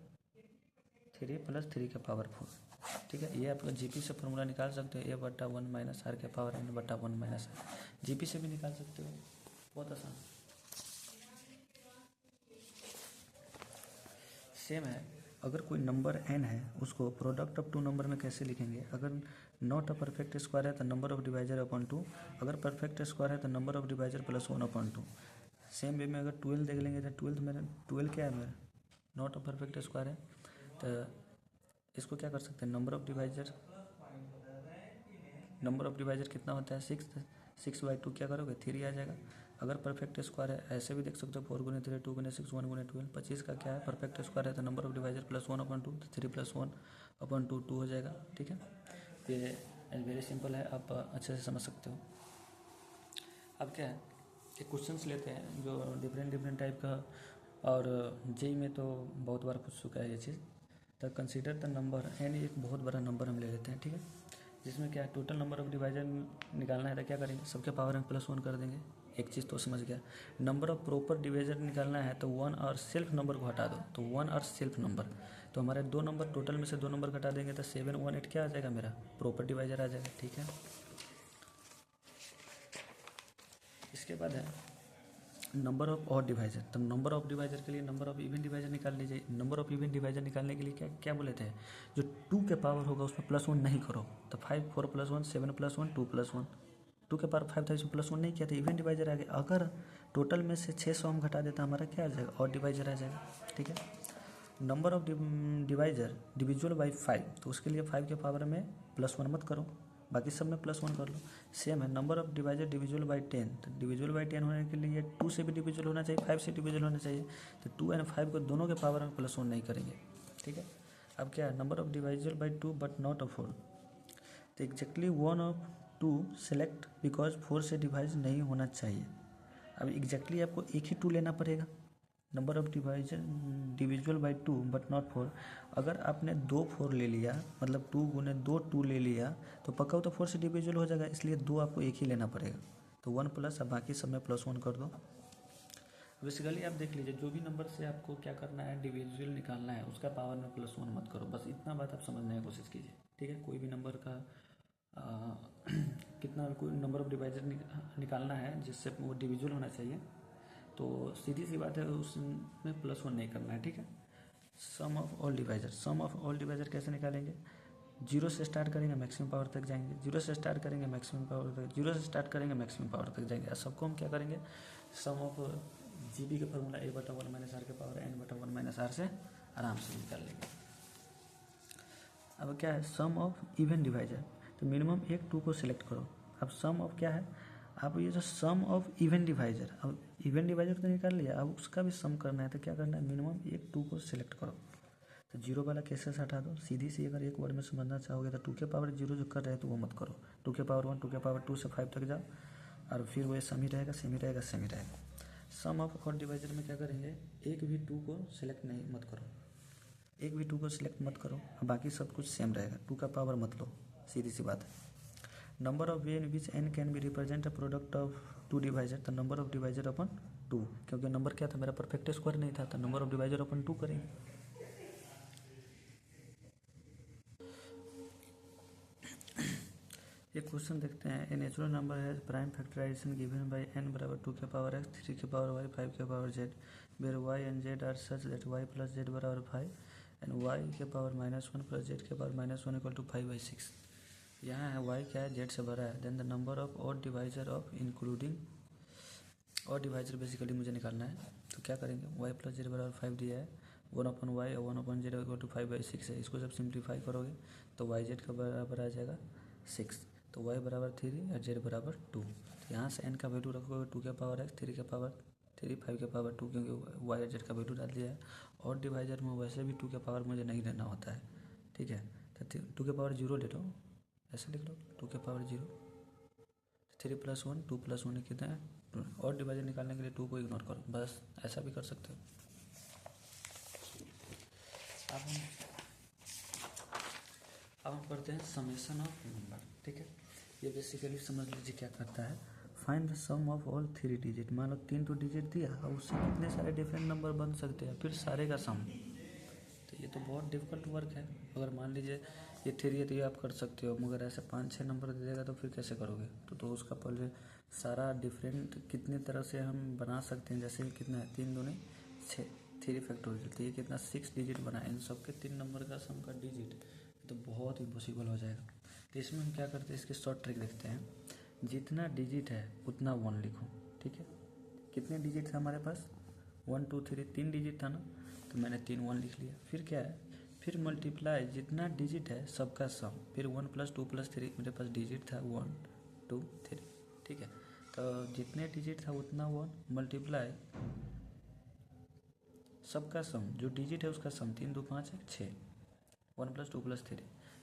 3 + 3 के पावर 4, ठीक है। ये आप जीपी से फॉर्मूला निकाल सकते हो, a/1 - r के पावर n/1 - r, जीपी से भी निकाल सकते हो, बहुत आसान। सेम है, अगर कोई नंबर n है उसको प्रोडक्ट ऑफ 2 नंबर में कैसे लिखेंगे, अगर नॉट अ परफेक्ट स्क्वायर है तो नंबर ऑफ डिवाइजर अपॉन 2, अगर परफेक्ट स्क्वायर है तो number of divisor +1 upon 2। Same way में अगर 12 देख लेंगे तो 12 क्या है मेरा नॉट अ परफेक्ट स्क्वायर है, तो इसको क्या कर सकते हैं नंबर ऑफ डिवाइजर कितना होता है 6/2 क्या करोगे 3 आ जाएगा। अगर परफेक्ट स्क्वायर है ऐसे भी देख सकते हो 4 × 3 2 × 6 1 × 12, 25 का क्या है परफेक्ट स्क्वायर है तो नंबर ऑफ डिवाइजर +1 अपॉन 2 तो 3 + 1 अपॉन 2 2 हो जाएगा, ठीक है। ये वेरी सिंपल है, आप अच्छे से समझ सकते हो। अब क्या है एक क्वेश्चंस लेते हैं जो डिफरेंट टाइप का, और जेई में तो बहुत बार पूछ चुका है ये चीज़। तो कंसीडर द नंबर n, एक बहुत बड़ा नंबर हम ले लेते हैं, ठीक है, जिसमें क्या है टोटल नंबर ऑफ डिवाइजर निकालना है तो क्या करेंगे सबके पावर में +1 कर देंगे। एक चीज़ तो समझ गया। नंबर ऑफ प्रॉपर डिवाइजर निकालना है तो 1 और सेल्फ नंबर को हटा दो, तो 1 और सेल्फ नंबर, तो हमारे 2 नंबर टोटल में से 2 नंबर घटा देंगे तो 7 1 8 क्या आ जाएगा मेरा प्रॉपर डिवाइजर आ जाएगा, ठीक है। इसके बाद है नंबर ऑफ ऑड डिवाइजर। तो नंबर ऑफ डिवाइजर के लिए नंबर ऑफ इवन डिवाइजर निकाल लीजिए। नंबर ऑफ इवन डिवाइजर निकालने के लिए क्या क्या बोले थे, जो 2 के पावर होगा उसमें +1 नहीं करो, तो 5 4 + 1 7 + 1 2 + 1, 2 के पावर 5 था इसमें +1 नहीं किया तो इवन डिवाइजर आ गया। अगर टोटल में से 600 हम घटा देता हमारा क्या आ जाएगा ऑड डिवाइजर आ जाएगा, ठीक है। नंबर ऑफ डिवाइजर डिविजुअल बाई 5, तो उसके लिए 5 के पावर में +1 मत करो, बाकी सब में +1 कर लो। सेम है नंबर ऑफ डिवाइजर डिविजुअल बाई 10, तो डिविजुअल बाई 10 होने के लिए 2 से भी डिविजुअल होना चाहिए 5 से डिविजुअल होना चाहिए, तो 2 और 5 को दोनों के पावर में +1 नहीं करेंगे, ठीक है। अब क्या है number of divisor by 2 but not of 4, तो exactly 1 of to select because 4 से डिवाइड नहीं होना चाहिए। अब एग्जैक्टली आपको एक ही 2 लेना पड़ेगा। Number of डिविजुअल by 2 but not 4। अगर आपने 2 4 ले लिया, मतलब 2 गुने 2 2 ले लिया, तो पक्का तो 4 से डिविजुअल हो जाएगा, इसलिए 2 आपको एक ही लेना पड़ेगा। तो 1 प्लस, अब बाकी सब में +1 कर दो। बेसिकली आप देख लीजिए, जो भी नंबर से आपको क्या करना है, डिविजुअल निकालना है, उसका पावर में +1 मत करो। बस इतना बात आप समझने की कोशिश कीजिए, ठीक है। कोई भी नंबर का कितना, कोई नंबर ऑफ डिवाइजर निकालना है जिससे वो डिविजुअल होना चाहिए, तो सीधी सी बात है, उसमें +1 नहीं करना है, ठीक है। Sum of all divisor, sum of all divisor कैसे निकालेंगे? 0 से स्टार्ट करेंगे, मैक्सिमम पावर तक जाएंगे, 0 से स्टार्ट करेंगे, मैक्सिमम पावर तक, 0 से स्टार्ट करेंगे, मैक्सिमम पावर तक जाएंगे। सबको हम क्या करेंगे, सम ऑफ GB का फॉर्मूला a/1 - r के पावर n/1 - r से आराम से निकाल लेंगे। अब क्या है, सम ऑफ इवन डिवाइजर, तो मिनिमम एक 2 को सिलेक्ट करो। अब सम ऑफ क्या है, आप ये जो सम ऑफ इवन डिवाइजर, अब इवन डिवाइजर तो निकाल लिया, अब उसका भी सम करना है, तो क्या करना है, मिनिमम एक 2 को सिलेक्ट करो। तो 0 वाला कैसे से हटा दो, सीधी सी अगर एक वर्ड में समझना चाहोगे तो 2 के पावर 0 जो कर रहे हैं तो वो मत करो, 2 के पावर 1, 2 के पावर 2 से 5 तक जाओ, और फिर वो सम ही रहेगा, सेम ही रहेगा, सेम ही रहेगा। सम ऑफ ऑड डिवाइजर में क्या करेंगे, एक भी 2 को सिलेक्ट नहीं मत करो, एक भी 2 को सिलेक्ट मत करो, बाकी सब कुछ सेम रहेगा, 2 का पावर मत लो, सीधी सी बात है। Number of way in which n can be represent a product of 2 divisor, तो नंबर ऑफ डिवाइजर अपन 2, क्योंकि नंबर क्या था, मेरा परफेक्ट स्क्वायर नहीं था, तो नंबर ऑफ डिवाइजर अपन 2 करेंगे। एक क्वेश्चन देखते हैं, ए नेचुरल नंबर है prime factorisation given by n बराबर 2 के पावर x, 3 के पावर y, 5 के power z, where y and z are such that y plus z बराबर 5 एंड y के पावर -1 प्लस z के पावर -1 इक्वल टू 5/6। यहाँ है y क्या है, z से भरा है। Then the number of odd divisor of including, odd divisor basically मुझे निकालना है, तो क्या करेंगे, y प्लस z बराबर 5 दिया है, 1/y और 1/z इक्वल टू 5/6 है। इसको जब सिंप्लीफाई करोगे तो y z का बराबर आ जाएगा 6, तो y बराबर 3 और z बराबर 2। तो यहाँ से n का वैल्यू रखोगे 2 के पावर x, 3 के पावर 3, 5 के पावर 2, क्योंकि y और z का वैल्यू डाल दिया है। और डिवाइजर में वैसे भी 2 के पावर मुझे नहीं लेना होता है, ठीक है। तो 2 के पावर 0 ले लो, ऐसे लिख लो, 2 के पावर 0, 3 + 1, 2 + 1 कितना है 2। और डिवाइजर निकालने के लिए 2 को इग्नोर करो, बस ऐसा भी कर सकते हो। अब हम करते हैं समेशन ऑफ नंबर, ठीक है। ये बेसिकली समझ लीजिए क्या करता है, find the sum of all 3 digit. मान लो 3 तो डिजिट दिया और उससे कितने सारे डिफरेंट नंबर बन सकते हैं, फिर सारे का सम। तो ये तो बहुत डिफिकल्ट वर्क है। अगर मान लीजिए ये 3 है तो ये आप कर सकते हो, मगर ऐसे 5-6 नंबर दे देगा तो फिर कैसे करोगे। तो उसका पहले सारा डिफरेंट कितनी तरह से हम बना सकते हैं, जैसे कितना है 3 दूनी 6, 3 फैक्टोरियल, तो ये कितना 6 डिजिट बना है। इन सब के 3 नंबर का सम का डिजिट तो बहुत इम्पॉसिबल हो जाएगा। तो इसमें हम क्या करते हैं, इसकी शॉर्ट ट्रिक देखते हैं। जितना डिजिट है उतना 1 लिखो, ठीक है। कितने डिजिट था हमारे पास, 1 2 3, 3 डिजिट था ना, तो मैंने 3 1 लिख लिया। फिर क्या है, फिर मल्टीप्लाई जितना डिजिट है सबका सम, फिर 1 + 2 + 3, मेरे पास डिजिट था 1 2 3, ठीक है। तो जितने डिजिट था उतना 1 मल्टीप्लाई सबका सम, जो डिजिट है उसका सम, 3 2 5 1 6, 1 + 2 + 3।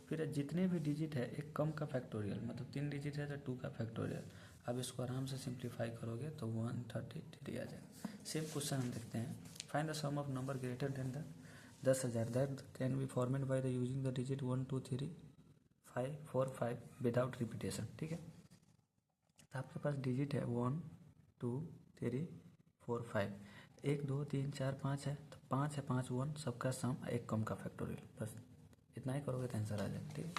फिर जितने भी डिजिट है एक कम का फैक्टोरियल, मतलब 3 डिजिट है तो 2 का फैक्टोरियल। अब इसको आराम से सिंप्लीफाई करोगे तो 133 आ जाएगा। सेम क्वेश्चन हम देखते हैं, find the sum of number greater than the 10,000 that can be formed by the using the digit 1 2 3 5 4 5 without repetition, ठीक है। तो आपके पास डिजिट है 1 2 3 4 5, 1 2 3 4 5 है, तो 5 है, 5 1 सबका सम, एक कम का फैक्टोरियल, बस इतना ही करोगे तो आंसर आ जाएगा, ठीक है।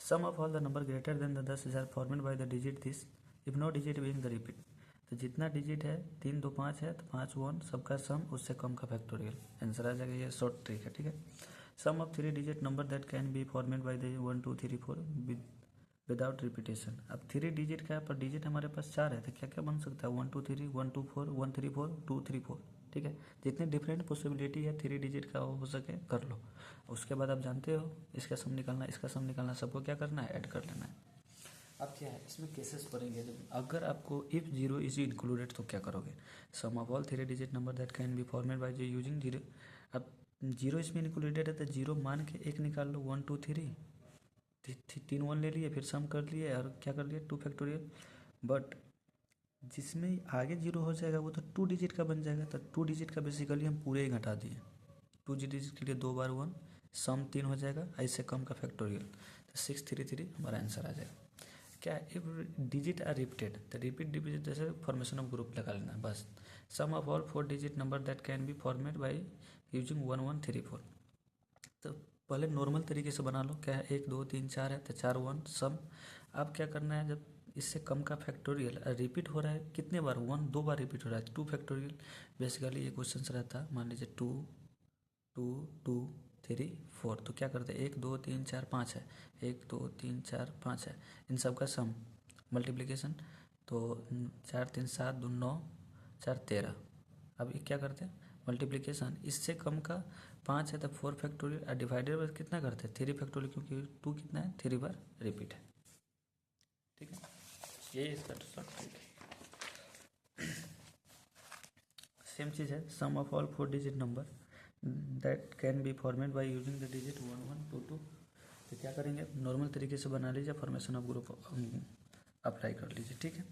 Sum of all the number greater than the 10,000 formed by the digit this if no digit being the repeat. तो जितना डिजिट है 3 2 5 है, तो 5 1 सबका सम, उससे कम का फैक्टोरियल, आंसर आ जाएगा। ये शॉर्ट ट्रिक है, ठीक है। Sum of 3 digit number that can be formed by the 1 2 3 4 without repetition. अब 3 डिजिट का है, पर डिजिट हमारे पास 4 है, तो क्या क्या बन सकता है, 1 2 3 1 2 4 1 3 4 2 3 4, ठीक है। जितने डिफरेंट पॉसिबिलिटी है 3 डिजिट का हो सके कर लो। उसके बाद आप जानते हो इसका सम निकालना, इसका सम निकालना, सबको क्या करना है, ऐड कर लेना है। अब क्या है, इसमें केसेस पढ़ेंगे। जब अगर आपको इफ 0 इज इंक्लूडेड तो क्या करोगे, sum of all 3 digit number that can be formed by using 0। अब 0 इसमें इंक्लूडेड है तो 0 मान के 1 निकाल लो, 1 2 3 तीन वन ले लिए, फिर सम कर लिए और क्या कर लिए 2 फैक्टोरियल। बट जिसमें आगे जीरो हो जाएगा वो तो 2 डिजिट का बन जाएगा, तो 2 डिजिट का बेसिकली हम पूरे ही घटा दिए। 2 डिजिट के लिए 2 बार 1, सम 3 हो जाएगा, ऐसे कम का फैक्टोरियल, तो 633 हमारा आंसर आ जाएगा। क्या इफ डिजिट आर रिपीटेड, तो रिपीट डिजिट जैसे फॉर्मेशन ऑफ ग्रुप लगा लेना बस। Sum of all 4 digit number that can be format by using 1 1 3 4। तो पहले नॉर्मल तरीके से बना लो, क्या है 1 2 3 4 है तो 4 1 सम। अब क्या करना है, जब इससे कम का फैक्टोरियल रिपीट हो रहा है कितने बार, 1 2 बार रिपीट हो रहा है, 2 फैक्टोरियल। बेसिकली ये क्वेश्चन रहता है, मान लीजिए 2 2 2 3 4, तो क्या करते हैं 1 2 3 4 5 है, 1 2 3 4 5 है, इन सब का सम मल्टीप्लिकेशन, तो 4 3 7 2 9 4 13। अब ये क्या करते हैं मल्टीप्लिकेशन, इससे कम का 5 है तो 4 फैक्टोरियल, डिवाइडेड बाय कितना करते हैं 3 फैक्टोरियल, क्योंकि 2 कितना है 3 बार रिपीट है। ठीक है, ये इसका शॉर्ट ट्रिक है। सेम चीज़ है, sum of all 4 digit number that can be format by using the digit 1 1 2 2। तो क्या करेंगे, नॉर्मल तरीके से बना लीजिए, फॉर्मेशन ऑफ ग्रुप अप्लाई कर लीजिए। ठीक है,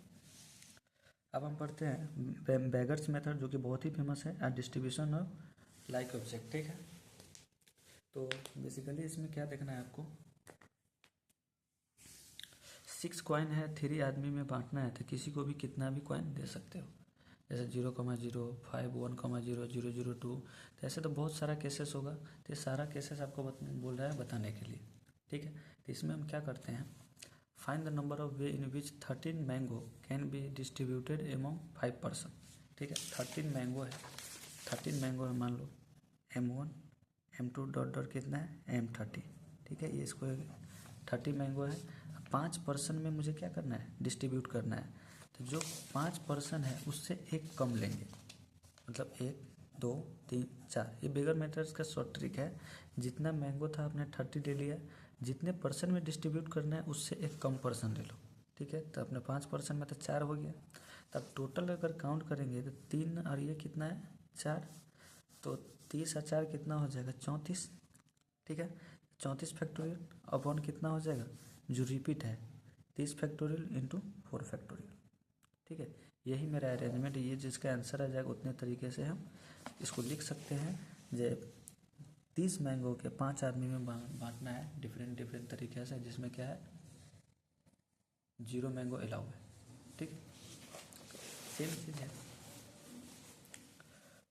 अब हम पढ़ते हैं बैगर्स मेथड, जो कि बहुत ही फेमस है, डिस्ट्रीब्यूशन ऑफ लाइक ऑब्जेक्ट। ठीक है, तो बेसिकली इसमें क्या देखना है आपको, 6 कॉइन है, 3 आदमी में बांटना है, तो किसी को भी कितना भी कॉइन दे सकते हो, जैसे 0,0 5 1,0 0 0 2। तो ऐसे तो बहुत सारा केसेस होगा, तो ये सारा केसेस आपको बोल रहा है बताने के लिए। ठीक है, तो इसमें हम क्या करते हैं, find the number of way in which 13 mango can be distributed among 5 person. ठीक है, 13 मैंगो है, 13 मैंगो है, मान लो M1 M2 डॉट डॉट कितना है M30। ठीक है, ये इसको 30 मैंगो है, 5 पर्सन में मुझे क्या करना है डिस्ट्रीब्यूट करना है, तो जो 5 पर्सन है उससे एक कम लेंगे, मतलब 1 2 3 4। ये बेगर मेथड्स का शॉर्ट ट्रिक है, जितना मैंगो था आपने 30 ले लिया, जितने पर्सन में डिस्ट्रीब्यूट करना है उससे एक कम पर्सन ले लो। ठीक है, तो अपने 5 पर्सन में तो 4 हो गया, तब टोटल अगर काउंट करेंगे तो 3 और ये कितना है 4, तो 30 और 4 कितना हो जाएगा 34। ठीक है, 34 फैक्टोरियल अपॉन कितना हो जाएगा जो रिपीट है 30 फैक्टोरियल इंटू 4 फैक्टोरियल। ठीक है, यही मेरा अरेंजमेंट, ये जिसका आंसर आ जाएगा उतने तरीके से हम इसको लिख सकते हैं। जो 30 मैंगो के 5 आदमी में बांटना है डिफरेंट तरीके से, जिसमें क्या है 0 मैंगो अलाउ है। ठीक है, सेम चीज़ है,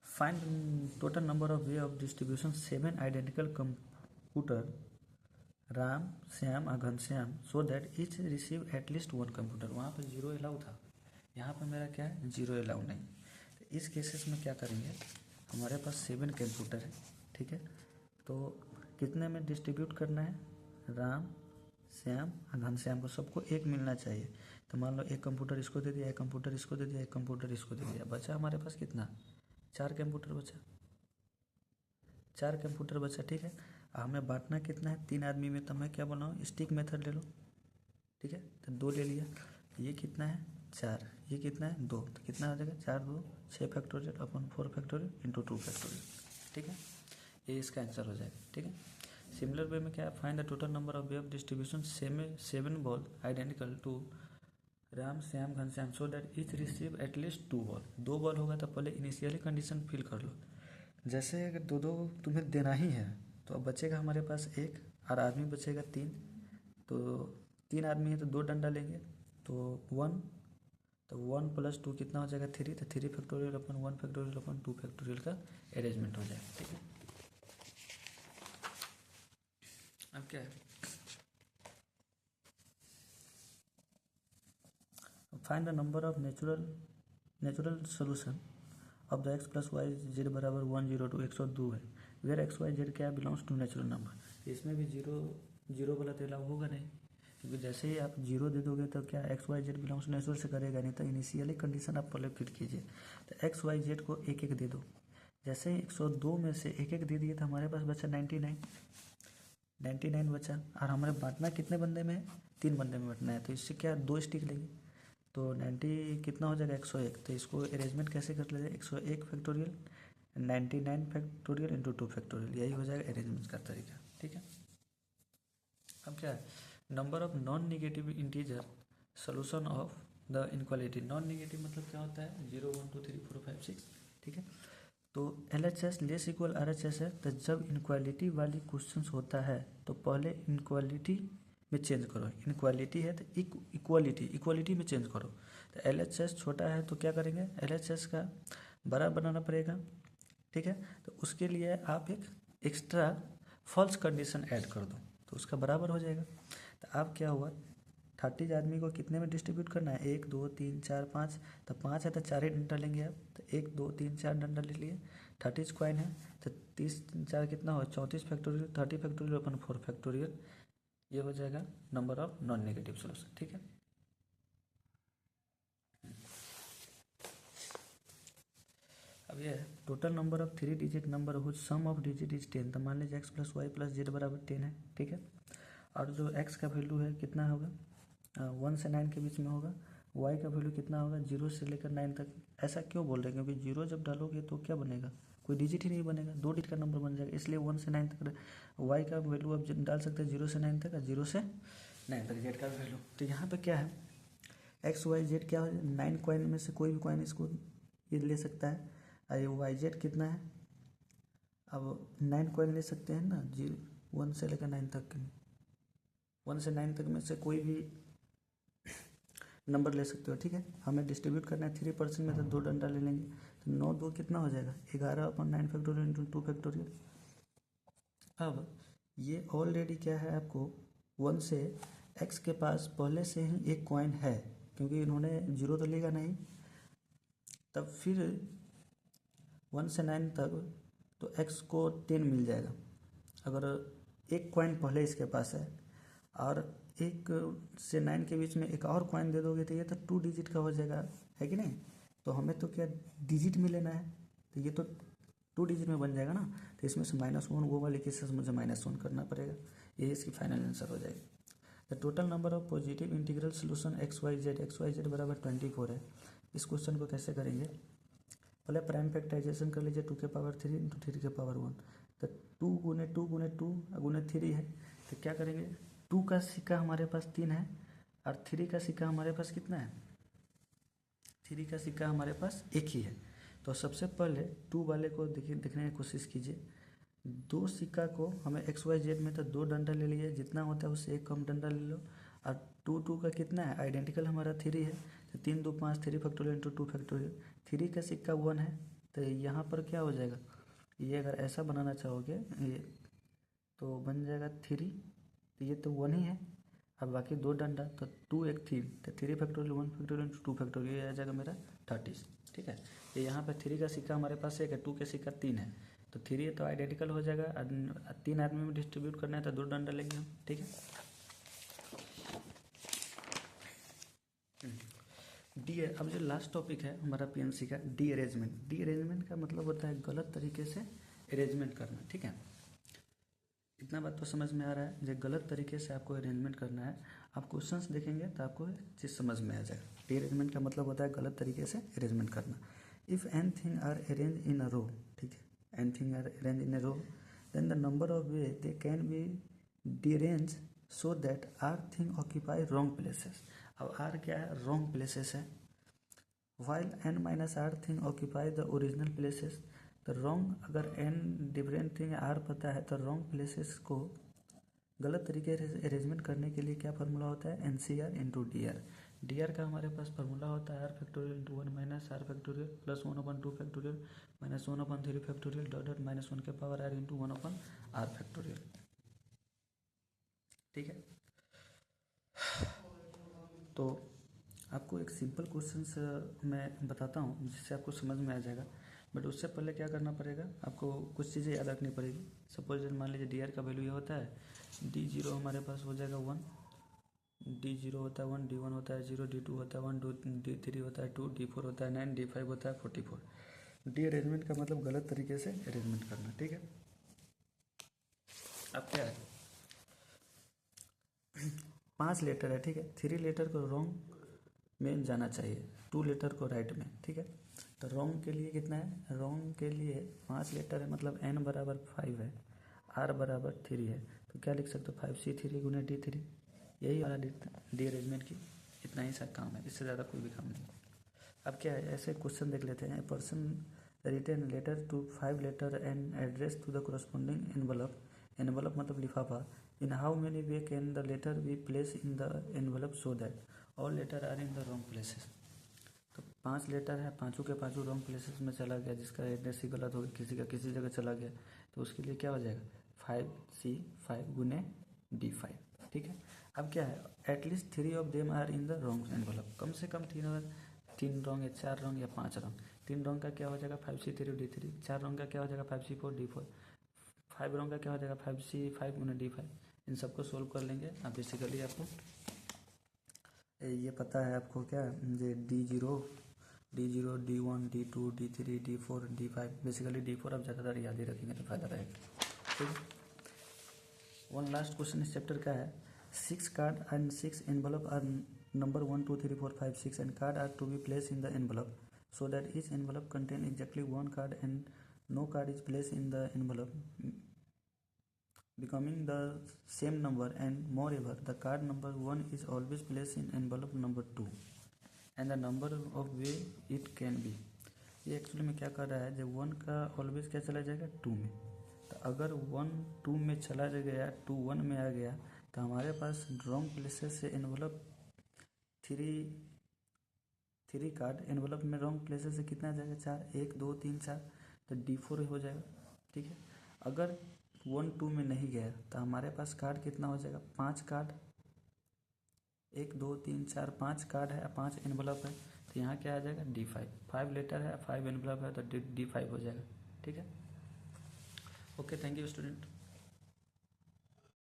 find total number of way of distribution 7 identical computer Ram Shyam और Ghanshyam so that each receive at least 1 computer. वहाँ पर 0 अलाउ था, यहाँ पर मेरा क्या है 0 अलाउ नहीं। तो इस केसेस में क्या करेंगे, हमारे पास 7 कंप्यूटर है। ठीक है, तो कितने में डिस्ट्रीब्यूट करना है, राम श्याम और घनश्याम को सबको एक मिलना चाहिए। तो मान लो एक कंप्यूटर इसको दे दिया, एक कंप्यूटर इसको दे दिया, एक कंप्यूटर इसको दे दिया, बचा हमारे पास कितना 4 कंप्यूटर बचा, 4 कंप्यूटर बचा। ठीक है, हमें बांटना कितना है 3 आदमी में, तो मैं क्या बनाऊँ स्टिक मेथड ले लो। ठीक है, तो 2 ले लिया, ये कितना है 4, ये कितना है 2, तो कितना हो जाएगा 4 2 6 फैक्टोरियल अपन 4 फैक्टोरियल इंटू 2 फैक्टोरियल। ठीक है, ये इसका आंसर हो जाएगा। ठीक है, सिमिलर वे में क्या है, find the total number of way of distribution 7 ball identical to Ram Shyam Ghanshyam so that each receive at least 2 ball. 2 ball होगा तो पहले इनिशियली कंडीशन फिल कर लो, जैसे अगर 2 2 तुम्हें देना ही है तो अब बचेगा हमारे पास 1 और आदमी बचेगा 3, तो 3 आदमी है तो 2 डंडा लेंगे, तो 1, तो 1 + 2 कितना हो जाएगा 3, तो 3 फैक्टोरियल अपन 1 फैक्टोरियल अपन 2 फैक्टोरियल का अरेंजमेंट हो जाएगा। ठीक है, अब क्या है, find the number of natural solution of the x + y z बराबर 1 0 2 102 है, वेयर x y z क्या बिलोंग्स टू नेचुरल नंबर। इसमें भी 0 वाला तो अलाउ होगा नहीं, क्योंकि जैसे ही आप 0 दे दोगे तो क्या x y z belongs to natural से करेगा नहीं, तो इनिशियली कंडीशन आप पहले फिट कीजिए। तो x y z को 1 1 दे दो, जैसे ही 102 में से 1 1 दे दिए तो हमारे पास बचा 99 बचा, और हमारे बांटना कितने बंदे में है 3 बंदे में बांटना है, तो इससे क्या 2 स्टिक लेंगे, तो 90 कितना हो जाएगा 101, तो इसको अरेंजमेंट कैसे कर लेते 101 फैक्टोरियल 99 फैक्टोरियल इंटू 2 फैक्टोरियल, यही हो जाएगा अरेंजमेंट का तरीका। ठीक है, अब क्या है number of non negative integer solution of the inequality. Non negative मतलब क्या होता है, 0 1 2 3 4 5 6, ठीक है। तो LHS लेस इक्वल RHS है, तो जब इनक्वालिटी वाली क्वेश्चन होता है तो पहले इनक्वालिटी में चेंज करो। इनक्वालिटी है तो इक्वालिटी में चेंज करो। तो LHS छोटा है तो क्या करेंगे, LHS का बड़ा बनाना पड़ेगा, ठीक है। तो उसके लिए आप एक एक्स्ट्रा फॉल्स कंडीशन ऐड कर दो तो उसका बराबर हो जाएगा। तो अब क्या हुआ, 30 आदमी को कितने में डिस्ट्रीब्यूट करना है, 1 2 3 4 5, तो 5 है तो 4 ही डंडा लेंगे आप, तो 1 2 3 4 डंडा ले लिए। 30 कॉइन है तो 30 4 कितना हो, 34 फैक्टोरियल, 30 फैक्टोरियल अपन 4 फैक्टोरियल, ये हो जाएगा number of non negative solution, ठीक है। अब ये total number of 3 digit number whose sum of digit is 10, तो मान लीजिए x plus Y plus Z बराबर 10 है, ठीक है। और जो x का वैल्यू है कितना होगा, 1 से 9 के बीच में होगा। y का वैल्यू कितना होगा, 0 से लेकर 9 तक। ऐसा क्यों बोल रहे हैं, क्योंकि 0 जब डालोगे तो क्या बनेगा, कोई डिजिट ही नहीं बनेगा, 2 डिजिट का नंबर बन जाएगा, इसलिए 1 से 9 तक। y का वैल्यू आप डाल सकते हैं 0 से 9 तक, 0 से 9 तक z का वैल्यू। तो यहाँ पर क्या है, एक्स वाई जेड क्या हो, 9 कॉइन में से कोई भी कॉइन इसको ये ले सकता है। अरे वाई जेड कितना है, अब 9 कॉइन ले सकते हैं ना, 1 से लेकर 9 तक, 1 से 9 तक में से कोई भी नंबर ले सकते हो, ठीक है। हमें डिस्ट्रीब्यूट करना है 3% में, तो 2 डंडा ले लेंगे, तो 9 2 कितना हो जाएगा, 11/9 फैक्टोरियल इंटू 2 फैक्टोरियल। अब ये ऑलरेडी क्या है, आपको 1 से x के पास पहले से ही एक कॉइन है, क्योंकि इन्होंने 0 तो लेगा नहीं, तब फिर 1 से 9 तक तो x को 10 मिल जाएगा। अगर एक कॉइन पहले इसके पास है और 1 से 9 के बीच में एक और कॉइन दे दोगे तो ये तो 2 डिजिट का हो जाएगा, है कि नहीं। तो हमें तो क्या डिजिट में लेना है, तो ये तो 2 डिजिट में बन जाएगा ना, तो इसमें से -1 वो वाले केसेस मुझे -1 करना पड़ेगा, ये इसकी फाइनल आंसर हो जाएगी। The total number of positive integral solution X Y Z बराबर 24 है। इस क्वेश्चन को कैसे करेंगे, पहले प्राइम फैक्टराइजेशन कर लीजिए, 2 के पावर 3 इंटू 3 के पावर 1, तो 2 गुने 2 गुने 2 गुने 3 है, तो क्या करेंगे, 2 का सिक्का हमारे पास 3 है और 3 का सिक्का हमारे पास कितना है, 3 का सिक्का हमारे पास एक ही है। तो सबसे पहले 2 वाले को देखने की कोशिश कीजिए, 2 सिक्का को हमें एक्स वाई जेड में तो 2 डंडा ले लिए, जितना होता है उससे एक कम डंडा ले लो, और 2 का कितना है, आइडेंटिकल हमारा 3 है, तो 3 2 5, 3 फैक्टोरियल इंटू 2 फैक्टोरियल। 3 का सिक्का 1 है, तो यहाँ पर क्या हो जाएगा, ये अगर ऐसा बनाना चाहोगे ये तो बन जाएगा 3, तो ये तो 1 ही है, अब बाकी 2 डंडा, तो 2 1 3, तो 3 फैक्टोरियल 1 फैक्टोरियल इंटू 2 फैक्टोरियल, ये आ जाएगा मेरा 30, ठीक है। ये यहाँ पर 3 का सिक्का हमारे पास 1 है, 2 के सिक्का 3 है, तो 3 तो आइडेंटिकल हो जाएगा, 3 आदमी में डिस्ट्रीब्यूट करना है तो 2 डंडा लेंगे हम, ठीक है। डी, अब जो लास्ट टॉपिक है हमारा पीएनसी का, डी अरेंजमेंट। डी अरेंजमेंट का मतलब होता है गलत तरीके से अरेंजमेंट करना, ठीक है। इतना बात तो समझ में आ रहा है, जो गलत तरीके से आपको अरेंजमेंट करना है, आप क्वेश्चंस देखेंगे तो आपको चीज़ समझ में आ जाएगा। डी अरेंजमेंट का मतलब होता है गलत तरीके से अरेंजमेंट करना। If n thing are arrange in a row, ठीक है, n thing are arrange in a row, then the number of way they can be derange so that r thing occupy wrong places. अब आर क्या है, रॉन्ग प्लेसेस है, while n minus r thing occupy the original places. तो रॉन्ग, अगर एन डिफरेंट थिंग आर पता है तो रॉन्ग प्लेसेस को गलत तरीके से अरेंजमेंट करने के लिए क्या फार्मूला होता है, N C R into D R. D R का हमारे पास फार्मूला होता है R factorial into 1 minus R factorial plus 1/2 factorial minus 1/3 factorial dot dot -1 के power are into 1/r factorial, ठीक है। तो आपको एक सिंपल क्वेश्चन मैं बताता हूँ जिससे आपको समझ में आ जाएगा, बट उससे पहले क्या करना पड़ेगा, आपको कुछ चीज़ें याद रखनी पड़ेगी। सपोज मान लीजिए डी आर का वैल्यू ये होता है, D0 हमारे पास हो जाएगा 1, D0 होता है 1, D1 होता है 0, D2 होता है 1, D3 होता है 2, D4 होता है 9, D5 होता है 44। डी अरेंजमेंट का मतलब गलत तरीके से अरेंजमेंट करना, ठीक है। अब क्या है, 5 लेटर है, ठीक है, 3 लेटर को रॉन्ग में जाना चाहिए, 2 लेटर को राइट में, ठीक है। तो रॉन्ग के लिए कितना है, रॉन्ग के लिए 5 लेटर है, मतलब n बराबर 5 है, r बराबर 3 है, तो क्या लिख सकते हो, 5c3 गुने D3, यही वाला डी अरेंजमेंट की इतना ही सा काम है, इससे ज़्यादा कोई भी काम नहीं। अब क्या है, ऐसे क्वेश्चन देख लेते हैं। Person written letter to 5 letter and address to the corresponding envelope, envelope मतलब लिफाफा, in how many way can the letter be place in the envelope so that all letter are in the wrong places. तो 5 लेटर है, पाँचों के पाँचों रॉन्ग प्लेसेस में चला गया, जिसका एड्रेस ही गलत हो गया, किसी का किसी जगह चला गया, तो उसके लिए क्या हो जाएगा 5C5 गुने D5, ठीक है। अब क्या है, at least 3 of them are in the wrong envelope, कम से कम 3 रॉन्ग या 4 रॉन्ग या 5 रॉन्ग। 3 रॉन्ग का क्या हो जाएगा 5C3 D3, 4 रॉन्ग का क्या हो जाएगा 5C4 D4, 5 रॉन्ग का क्या हो जाएगा 5C5 गुना D5। इन सबको सोल्व कर लेंगे। अब बेसिकली आपको ये पता है, आपको क्या ये D0 D1 D2 D3 D4 D5, basically D4 आप ज़्यादातर याद ही रखेंगे तो फायदा रहेगा, ठीक है। वन लास्ट क्वेश्चन इस चैप्टर का है, 6 card and 6 envelope are number 1 2 3 4 5 6 and card are to be placed in the envelope so that each envelope contain exactly one card and no card is placed in the envelope becoming the same number, and moreover the card number 1 is always placed in envelope number 2 and the number of way it can be। ये एक्चुअली में क्या कर रहा है, जब 1 का ऑलवेज क्या चला जाएगा 2 में, तो अगर 1 2 में चला गया 2 1 में आ गया, तो हमारे पास रॉन्ग प्लेसेस से एनवलप 3 कार्ड एनवलप में रॉन्ग प्लेसेस से कितना आ जाएगा 4, 1 2 3 4, तो D4 हो जाएगा, ठीक है। अगर 1 2 में नहीं गया तो हमारे पास कार्ड कितना हो जाएगा 5 कार्ड, 1 2 3 4 5 कार्ड है, 5 एनवलप है, तो यहाँ क्या आ जाएगा D5, 5 लेटर है 5 एनवलप है तो D5 हो जाएगा, ठीक है। Okay, thank you student.